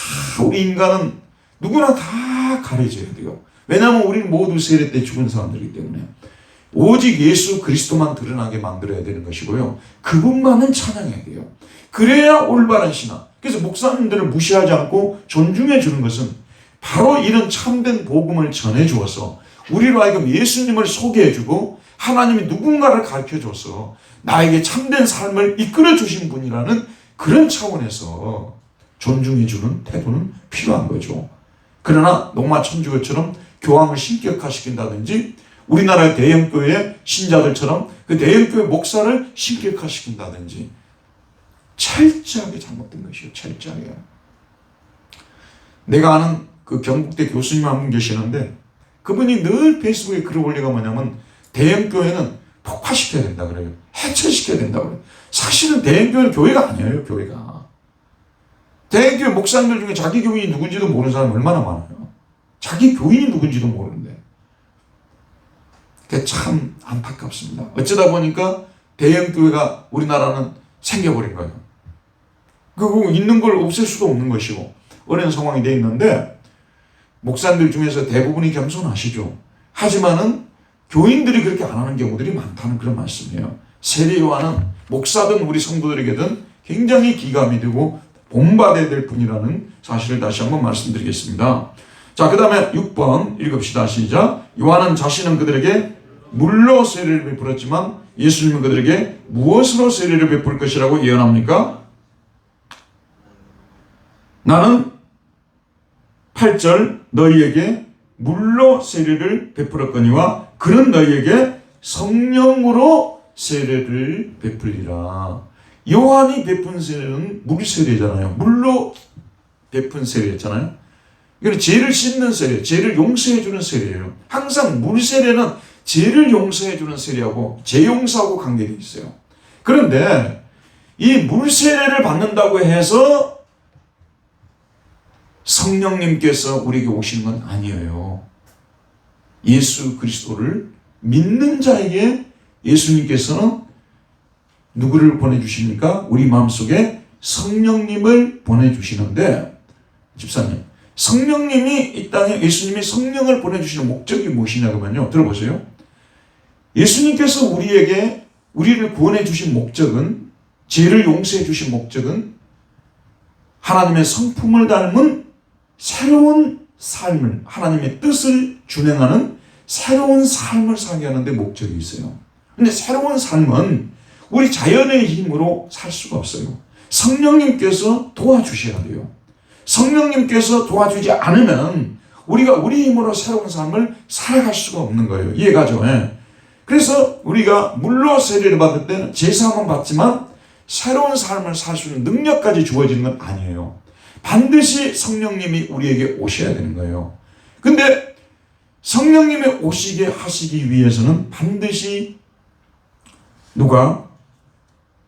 우리 인간은 누구나 다 가려져야 돼요. 왜냐하면 우리는 모두 세례 때 죽은 사람들이기 때문에 오직 예수 그리스도만 드러나게 만들어야 되는 것이고요. 그분만은 찬양해야 돼요. 그래야 올바른 신앙. 그래서 목사님들을 무시하지 않고 존중해 주는 것은 바로 이런 참된 복음을 전해 주어서 우리로 하여금 예수님을 소개해 주고 하나님이 누군가를 가르쳐 줘서 나에게 참된 삶을 이끌어 주신 분이라는 그런 차원에서 존중해 주는 태도는 필요한 거죠. 그러나 로마 천주교처럼 교황을 신격화시킨다든지 우리나라의 대형교회 신자들처럼 그 대형교회 목사를 신격화시킨다든지 철저하게 잘못된 것이에요. 철저하게. 내가 아는 그 경북대 교수님 한 분 계시는데 그분이 늘 페이스북에 글을 올리가 뭐냐면 대형교회는 폭파시켜야 된다 그래요. 해체시켜야 된다 그래요. 사실은 대형교회는 교회가 아니에요. 교회가. 대형교회 목사님들 중에 자기 교인이 누군지도 모르는 사람이 얼마나 많아요. 자기 교인이 누군지도 모르는데. 그게 참 안타깝습니다. 어쩌다 보니까 대형교회가 우리나라는 생겨버린 거예요. 그리고 있는 걸 없앨 수도 없는 것이고 어려운 상황이 되어 있는데 목사님들 중에서 대부분이 겸손하시죠. 하지만은 교인들이 그렇게 안 하는 경우들이 많다는 그런 말씀이에요. 세례요한은 목사든 우리 성도들에게든 굉장히 기감이 되고 본받아야 될 분이라는 사실을 다시 한번 말씀드리겠습니다. 자, 그 다음에 6번 읽읍시다. 시작. 요한은 자신은 그들에게 물로 세례를 베풀었지만 예수님은 그들에게 무엇으로 세례를 베풀 것이라고 예언합니까? 나는 8절 너희에게 물로 세례를 베풀었거니와 그는 너희에게 성령으로 세례를 베풀리라. 요한이 베푼 세례는 물 세례잖아요. 물로 베푼 세례였잖아요. 이건 죄를 씻는 세례, 죄를 용서해 주는 세례예요. 항상 물 세례는 죄를 용서해 주는 세례하고 죄 용서하고 관계되어 있어요. 그런데 이 물 세례를 받는다고 해서 성령님께서 우리에게 오시는 건 아니에요. 예수 그리스도를 믿는 자에게 예수님께서는 누구를 보내주십니까? 우리 마음속에 성령님을 보내주시는데, 집사님, 성령님이 이 땅에 예수님이 성령을 보내주시는 목적이 무엇이냐면요. 들어보세요. 예수님께서 우리를 구원해 주신 목적은, 죄를 용서해 주신 목적은 하나님의 성품을 닮은 새로운 삶을, 하나님의 뜻을 준행하는 새로운 삶을 살게 하는 데 목적이 있어요. 근데 새로운 삶은 우리 자연의 힘으로 살 수가 없어요. 성령님께서 도와주셔야 돼요. 성령님께서 도와주지 않으면 우리가 우리 힘으로 새로운 삶을 살아갈 수가 없는 거예요. 이해가죠? 예. 그래서 우리가 물로 세례를 받을 때는 제사만 받지만 새로운 삶을 살 수 있는 능력까지 주어지는 건 아니에요. 반드시 성령님이 우리에게 오셔야 되는 거예요. 근데 성령님이 오시게 하시기 위해서는 반드시 누가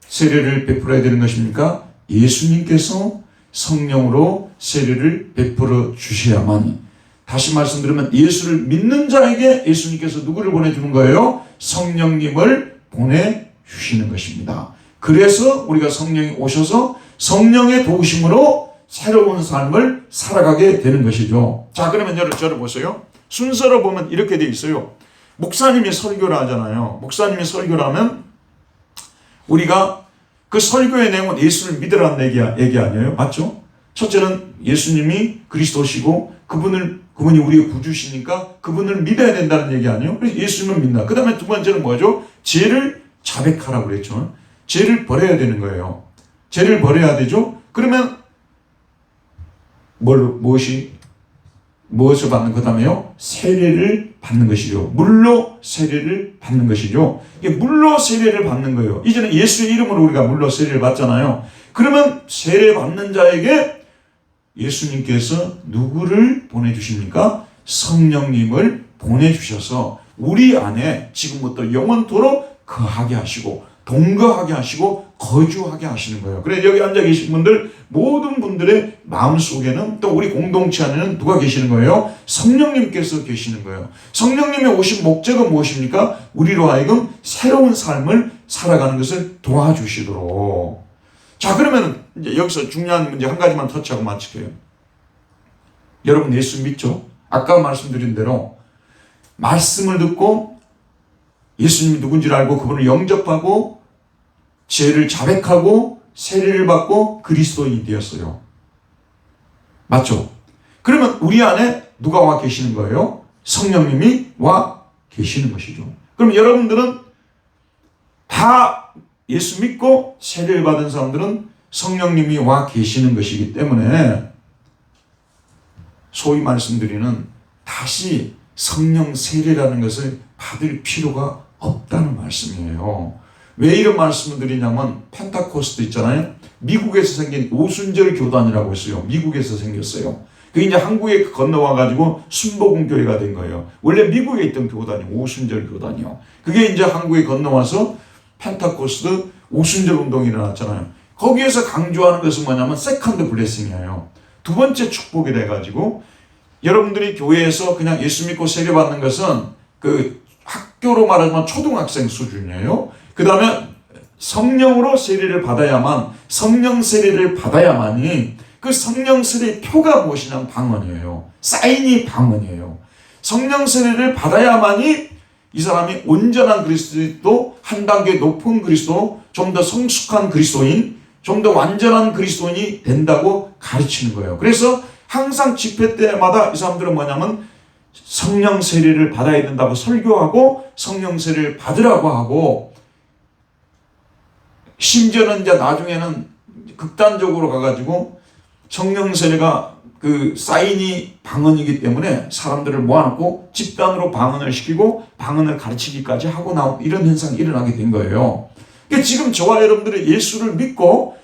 세례를 베풀어야 되는 것입니까? 예수님께서 성령으로 세례를 베풀어 주셔야만, 다시 말씀드리면 예수를 믿는 자에게 예수님께서 누구를 보내주는 거예요? 성령님을 보내주시는 것입니다. 그래서 우리가 성령이 오셔서 성령의 도우심으로 새로운 삶을 살아가게 되는 것이죠. 자, 그러면 저를 보세요. 순서로 보면 이렇게 돼 있어요. 목사님이 설교를 하잖아요. 목사님이 설교를 하면 우리가 그 설교의 내용은 예수를 믿으라는 얘기 아니에요? 맞죠? 첫째는 예수님이 그리스도시고 그분이 우리의 구주시니까 그분을 믿어야 된다는 얘기 아니에요? 그래서 예수님을 믿나. 그 다음에 두 번째는 뭐죠? 죄를 자백하라고 그랬죠. 죄를 버려야 되는 거예요. 죄를 버려야 되죠. 그러면 무엇을 받는 그 다음에요? 세례를 받는 것이죠. 물로 세례를 받는 것이죠. 이게 물로 세례를 받는 거예요. 이제는 예수의 이름으로 우리가 물로 세례를 받잖아요. 그러면 세례 받는 자에게 예수님께서 누구를 보내주십니까? 성령님을 보내주셔서 우리 안에 지금부터 영원토록 거하게 하시고 동거하게 하시고 거주하게 하시는 거예요. 그래서 여기 앉아 계신 분들 모든 분들의 마음속에는 또 우리 공동체 안에는 누가 계시는 거예요? 성령님께서 계시는 거예요. 성령님이 오신 목적은 무엇입니까? 우리로 하여금 새로운 삶을 살아가는 것을 도와주시도록. 자, 그러면 이제 여기서 중요한 문제 한 가지만 터치하고 마칠게요. 여러분 예수 믿죠? 아까 말씀드린 대로 말씀을 듣고 예수님이 누군지를 알고 그분을 영접하고 죄를 자백하고 세례를 받고 그리스도인이 되었어요. 맞죠? 그러면 우리 안에 누가 와 계시는 거예요? 성령님이 와 계시는 것이죠. 그럼 여러분들은 다 예수 믿고 세례를 받은 사람들은 성령님이 와 계시는 것이기 때문에 소위 말씀드리는 다시 성령 세례라는 것을 받을 필요가 없다는 말씀이에요. 왜 이런 말씀을 드리냐면 펜타코스트 있잖아요. 미국에서 생긴 오순절 교단이라고 했어요. 미국에서 생겼어요. 그게 이제 한국에 건너와가지고 순복음교회가 된 거예요. 원래 미국에 있던 교단이 오순절 교단이요. 그게 이제 한국에 건너와서 펜타코스트 오순절 운동이 일어났잖아요. 거기에서 강조하는 것은 뭐냐면 세컨드 블레싱이에요. 두 번째 축복이 돼가지고 여러분들이 교회에서 그냥 예수 믿고 세례받는 것은 그 학교로 말하자면 초등학생 수준이에요. 그 다음에 성령으로 세례를 받아야만, 성령 세례를 받아야만이 그 성령 세례의 표가 무엇이냐면 방언이에요. 사인이 방언이에요. 성령 세례를 받아야만이 이 사람이 온전한 그리스도, 한 단계 높은 그리스도, 좀 더 성숙한 그리스도인, 좀 더 완전한 그리스도인이 된다고 가르치는 거예요. 그래서 항상 집회 때마다 이 사람들은 뭐냐면 성령 세례를 받아야 된다고 설교하고 성령 세례를 받으라고 하고, 심지어는 이제 나중에는 극단적으로 가가지고 성령 세례가 그 사인이 방언이기 때문에 사람들을 모아놓고 집단으로 방언을 시키고 방언을 가르치기까지 하고 나온 이런 현상이 일어나게 된 거예요. 그러니까 지금 저와 여러분들이 예수를 믿고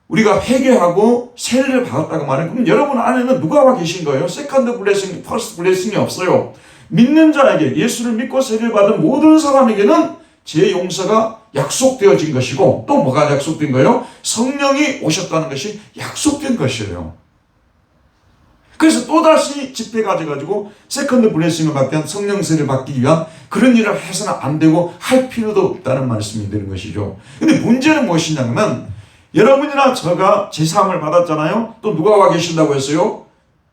우리가 회개하고 세례를 받았다고 말해요. 그럼 여러분 안에는 누가 와 계신 거예요? 세컨드 블레싱, 퍼스트 블레싱이 없어요. 믿는 자에게, 예수를 믿고 세례를 받은 모든 사람에게는 죄 용서가 약속되어진 것이고, 또 뭐가 약속된 거예요? 성령이 오셨다는 것이 약속된 것이에요. 그래서 또다시 집회 가져가지고 세컨드 블레싱을 받기 위한, 성령 세례를 받기 위한 그런 일을 해서는 안 되고 할 필요도 없다는 말씀이 되는 것이죠. 근데 문제는 무엇이냐면 여러분이나 저가 제사함을 받았잖아요. 또 누가 와 계신다고 했어요?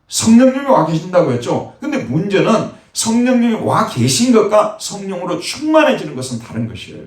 성령님이 와 계신다고 했죠. 근데 문제는 성령님이 와 계신 것과 성령으로 충만해지는 것은 다른 것이에요.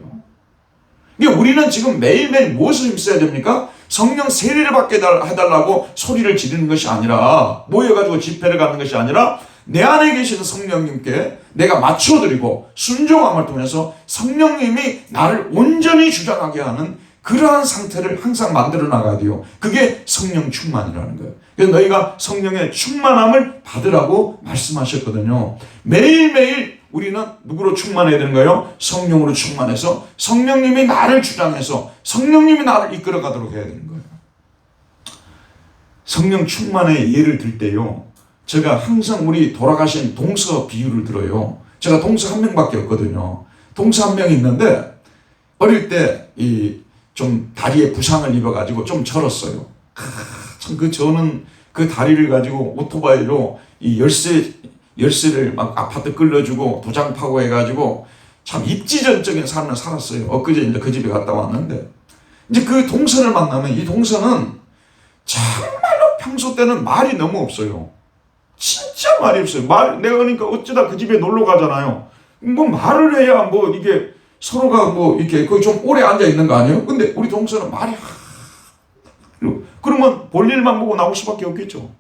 그러니까 우리는 지금 매일매일 무엇을 힘써야 됩니까? 성령 세례를 받게 해달라고 소리를 지르는 것이 아니라, 모여가지고 집회를 가는 것이 아니라 내 안에 계시는 성령님께 내가 맞춰드리고 순종함을 통해서 성령님이 나를 온전히 주장하게 하는 그러한 상태를 항상 만들어 나가야 돼요. 그게 성령 충만이라는 거예요. 그래서 너희가 성령의 충만함을 받으라고 말씀하셨거든요. 매일매일 우리는 누구로 충만해야 되는 거예요? 성령으로 충만해서 성령님이 나를 주장해서 성령님이 나를 이끌어 가도록 해야 되는 거예요. 성령 충만의 예를 들 때요, 제가 항상 우리 돌아가신 동서 비유를 들어요. 제가 동서 한 명밖에 없거든요. 동서 한 명이 있는데 어릴 때 좀 다리에 부상을 입어가지고 좀 절었어요. 참 저는 그 다리를 가지고 오토바이로 이 열쇠를 막 아파트 끌려주고 도장 파고 해가지고 참 입지전적인 삶을 살았어요. 엊그제 이제 그 집에 갔다 왔는데, 이제 그 동서를 만나면 이 동서는 정말로 평소 때는 말이 너무 없어요. 진짜 말이 없어요. 내가 그러니까 어쩌다 그 집에 놀러 가잖아요. 뭐 말을 해야 뭐 이게 서로가 뭐 이렇게 거의 좀 오래 앉아 있는 거 아니에요? 근데 우리 동서는 말이 그러면 볼 일만 보고 나올 수밖에 없겠죠.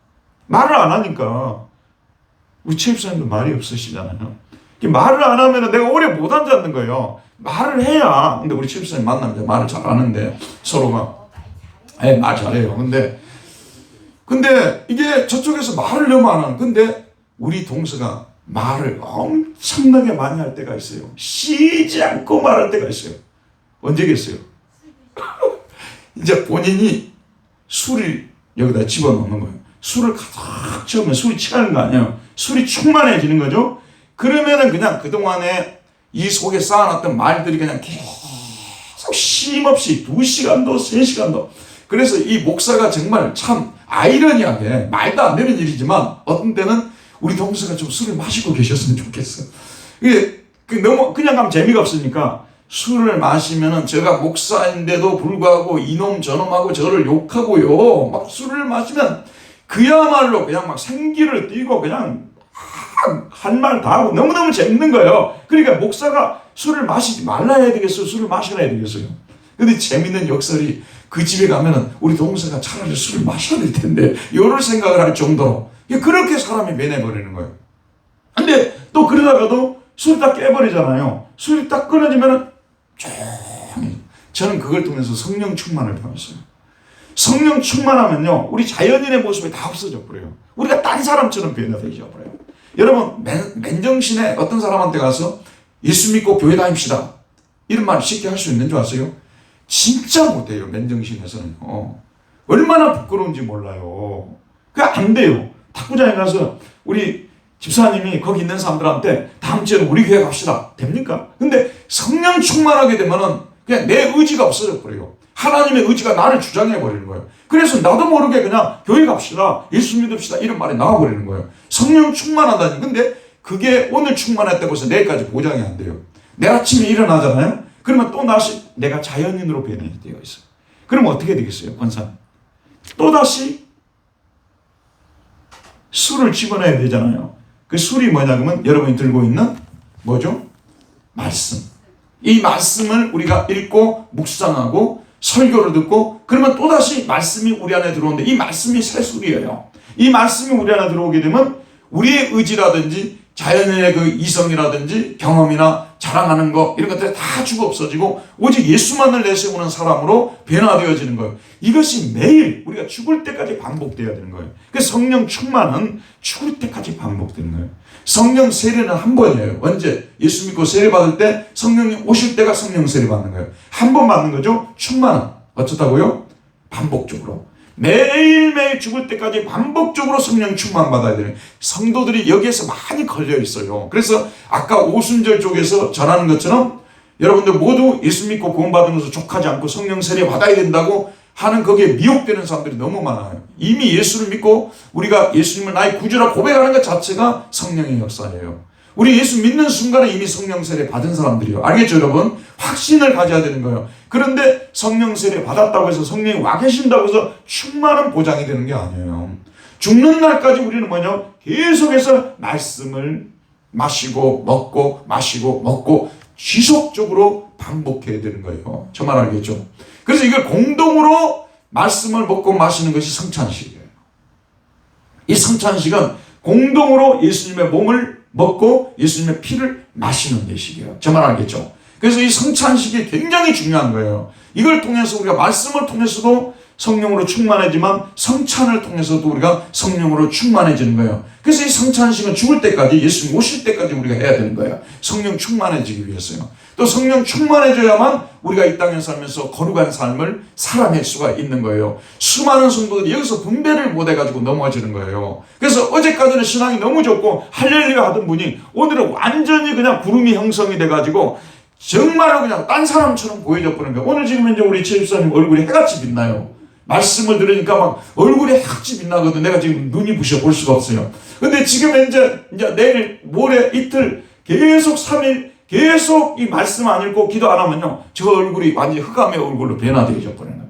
말을 안 하니까. 우리 최입사님도 말이 없으시잖아요. 말을 안 하면 내가 오래 못 앉았는 거예요. 말을 해야. 근데 우리 최입사님 만나면 말을 잘 하는데 서로가 말 잘해요. 근데 이게 저쪽에서 말을 너무 안 하는. 근데 우리 동서가 말을 엄청나게 많이 할 때가 있어요. 쉬지 않고 말할 때가 있어요. 언제겠어요? 이제 본인이 술을 여기다 집어넣는 거예요. 술을 가득 채우면 술이 취하는 거 아니에요. 술이 충만해지는 거죠. 그러면은 그냥 그동안에 이 속에 쌓아놨던 말들이 그냥 계속 쉼없이 2시간도 3시간도. 그래서 이 목사가 정말 참 아이러니하게 말도 안 되는 일이지만 어떤 때는 우리 동서가 좀 술을 마시고 계셨으면 좋겠어요. 이게 너무 그냥 가면 재미가 없으니까 술을 마시면은 제가 목사인데도 불구하고 이놈 저놈하고 저를 욕하고요. 막 술을 마시면 그야말로 그냥 막 생기를 띠고 그냥 할 말 다 하고 너무너무 재밌는 거예요. 그러니까 목사가 술을 마시지 말라 해야 되겠어요? 술을 마시라 해야 되겠어요? 근데 재밌는 역설이 그 집에 가면은 우리 동서가 차라리 술을 마셔야 될 텐데 이런 생각을 할 정도로 그렇게 사람이 변해버리는 거예요. 근데 또 그러다가도 술이 딱 깨버리잖아요. 술이 딱 끊어지면은 조용히. 저는 그걸 통해서 성령 충만을 배웠어요. 성령 충만하면요, 우리 자연인의 모습이 다 없어져 버려요. 우리가 딴 사람처럼 변해져 버려요. 여러분, 맨정신에 어떤 사람한테 가서 예수 믿고 교회 다닙시다, 이런 말 쉽게 할 수 있는 줄 아세요? 진짜 못해요. 맨정신에서는. 얼마나 부끄러운지 몰라요. 그게 안 돼요. 탁구장에 가서 우리 집사님이 거기 있는 사람들한테 다음 주에 우리 교회 갑시다, 됩니까? 근데 성령 충만하게 되면은 그냥 내 의지가 없어져 버려요. 하나님의 의지가 나를 주장해 버리는 거예요. 그래서 나도 모르게 그냥 교회 갑시다, 예수 믿읍시다, 이런 말이 나와 버리는 거예요. 성령 충만하다니. 근데 그게 오늘 충만했다고 해서 내일까지 보장이 안 돼요. 내일 아침에 일어나잖아요. 그러면 또 다시 내가 자연인으로 변해야 되어 있어요. 그러면 어떻게 되겠어요, 권사님? 또 다시 술을 집어넣어야 되잖아요. 그 술이 뭐냐 그러면 여러분이 들고 있는 뭐죠? 말씀. 이 말씀을 우리가 읽고 묵상하고 설교를 듣고 그러면 또다시 말씀이 우리 안에 들어오는데 이 말씀이 새 술이에요. 이 말씀이 우리 안에 들어오게 되면 우리의 의지라든지 자연인의 그 이성이라든지 경험이나 자랑하는 거 이런 것들이 다 죽어 없어지고 오직 예수만을 내세우는 사람으로 변화되어지는 거예요. 이것이 매일 우리가 죽을 때까지 반복되어야 되는 거예요. 그래서 성령 충만은 죽을 때까지 반복되는 거예요. 성령 세례는 한 번이에요. 언제? 예수 믿고 세례 받을 때 성령이 오실 때가 성령 세례 받는 거예요. 한 번 받는 거죠. 충만은 어쩌다고요? 반복적으로. 매일매일 죽을 때까지 반복적으로 성령 충만 받아야 되는 성도들이 여기에서 많이 걸려 있어요. 그래서 아까 오순절 쪽에서 전하는 것처럼 여러분들 모두 예수 믿고 구원받은 것을 족하지 않고 성령 세례 받아야 된다고 하는 거기에 미혹되는 사람들이 너무 많아요. 이미 예수를 믿고 우리가 예수님을 나의 구주라 고백하는 것 자체가 성령의 역사예요. 우리 예수 믿는 순간에 이미 성령 세례 받은 사람들이에요. 알겠죠, 여러분? 확신을 가져야 되는 거예요. 그런데 성령 세례 받았다고 해서 성령이 와 계신다고 해서 충만한 보장이 되는 게 아니에요. 죽는 날까지 우리는 뭐냐? 계속해서 말씀을 마시고 먹고 마시고 먹고 지속적으로 반복해야 되는 거예요. 저 말 알겠죠? 그래서 이걸 공동으로 말씀을 먹고 마시는 것이 성찬식이에요. 이 성찬식은 공동으로 예수님의 몸을 먹고 예수님의 피를 마시는 예식이에요. 저 말 알겠죠? 그래서 이 성찬식이 굉장히 중요한 거예요. 이걸 통해서 우리가 말씀을 통해서도 성령으로 충만해지만 성찬을 통해서도 우리가 성령으로 충만해지는 거예요. 그래서 이 성찬식은 죽을 때까지 예수님 오실 때까지 우리가 해야 되는 거예요. 성령 충만해지기 위해서요. 또 성령 충만해져야만 우리가 이 땅에 살면서 거룩한 삶을 살아낼 수가 있는 거예요. 수많은 성도들이 여기서 분배를 못해가지고 넘어지는 거예요. 그래서 어제까지는 신앙이 너무 좋고 할렐루야 하던 분이 오늘은 완전히 그냥 구름이 형성이 돼가지고 정말로 그냥 딴 사람처럼 보여져 버리는 거예요. 오늘 지금 이제 우리 최 집사님 얼굴이 해같이 빛나요. 말씀을 들으니까 막 얼굴에 확지 빛나거든. 내가 지금 눈이 부셔 볼 수가 없어요. 근데 지금 이제 내일, 모레, 이틀, 계속 3일, 계속 이 말씀 안 읽고 기도 안 하면요, 저 얼굴이 완전히 흑암의 얼굴로 변화되어져 버려요.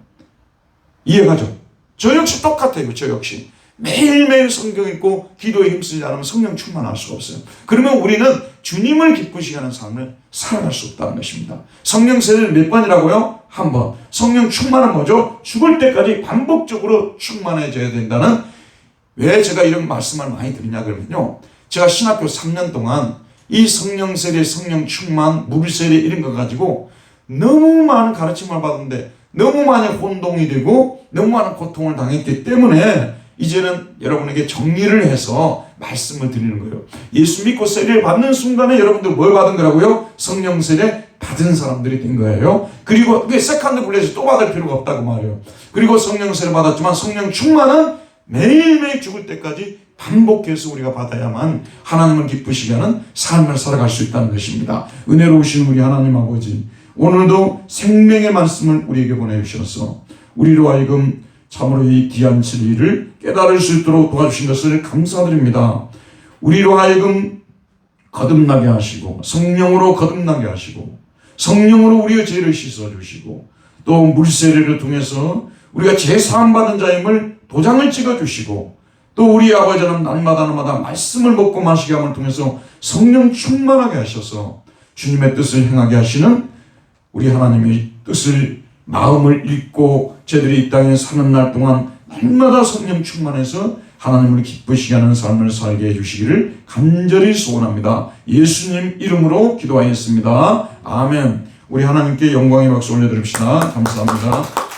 이해가죠? 저 역시 똑같아요. 저 역시. 매일매일 성경 읽고 기도에 힘쓰지 않으면 성령 충만할 수가 없어요. 그러면 우리는 주님을 기쁘시게 하는 삶을 살아갈 수 없다는 것입니다. 성령 세례를 몇 번이라고요? 한 번. 성령 충만은 뭐죠? 죽을 때까지 반복적으로 충만해져야 된다는. 왜 제가 이런 말씀을 많이 드리냐 그러면요, 제가 신학교 3년 동안 이 성령 세례, 성령 충만, 물 세례 이런 거 가지고 너무 많은 가르침을 받았는데 너무 많이 혼동이 되고 너무 많은 고통을 당했기 때문에 이제는 여러분에게 정리를 해서 말씀을 드리는 거예요. 예수 믿고 세례를 받는 순간에 여러분들 뭘 받은 거라고요? 성령 세례 받은 사람들이 된 거예요. 그리고 그게 세컨드 블레스 또 받을 필요가 없다고 말해요. 그리고 성령 세례 받았지만 성령 충만은 매일매일 죽을 때까지 반복해서 우리가 받아야만 하나님을 기쁘시게 하는 삶을 살아갈 수 있다는 것입니다. 은혜로우신 우리 하나님 아버지, 오늘도 생명의 말씀을 우리에게 보내주셔서 우리로 하여금 참으로 이 귀한 진리를 깨달을 수 있도록 도와주신 것을 감사드립니다. 우리로 하여금 거듭나게 하시고 성령으로 거듭나게 하시고 성령으로 우리의 죄를 씻어주시고 또 물세례를 통해서 우리가 죄사함 받은 자임을 도장을 찍어주시고 또 우리 아버지는 날마다 말씀을 먹고 마시게 함을 통해서 성령 충만하게 하셔서 주님의 뜻을 행하게 하시는 우리 하나님의 뜻을 마음을 읽고 저들이 이 땅에 사는 날 동안 날마다 성령 충만해서 하나님을 기쁘시게 하는 삶을 살게 해주시기를 간절히 소원합니다. 예수님 이름으로 기도하였습니다. 아멘. 우리 하나님께 영광의 박수 올려드립시다. 감사합니다.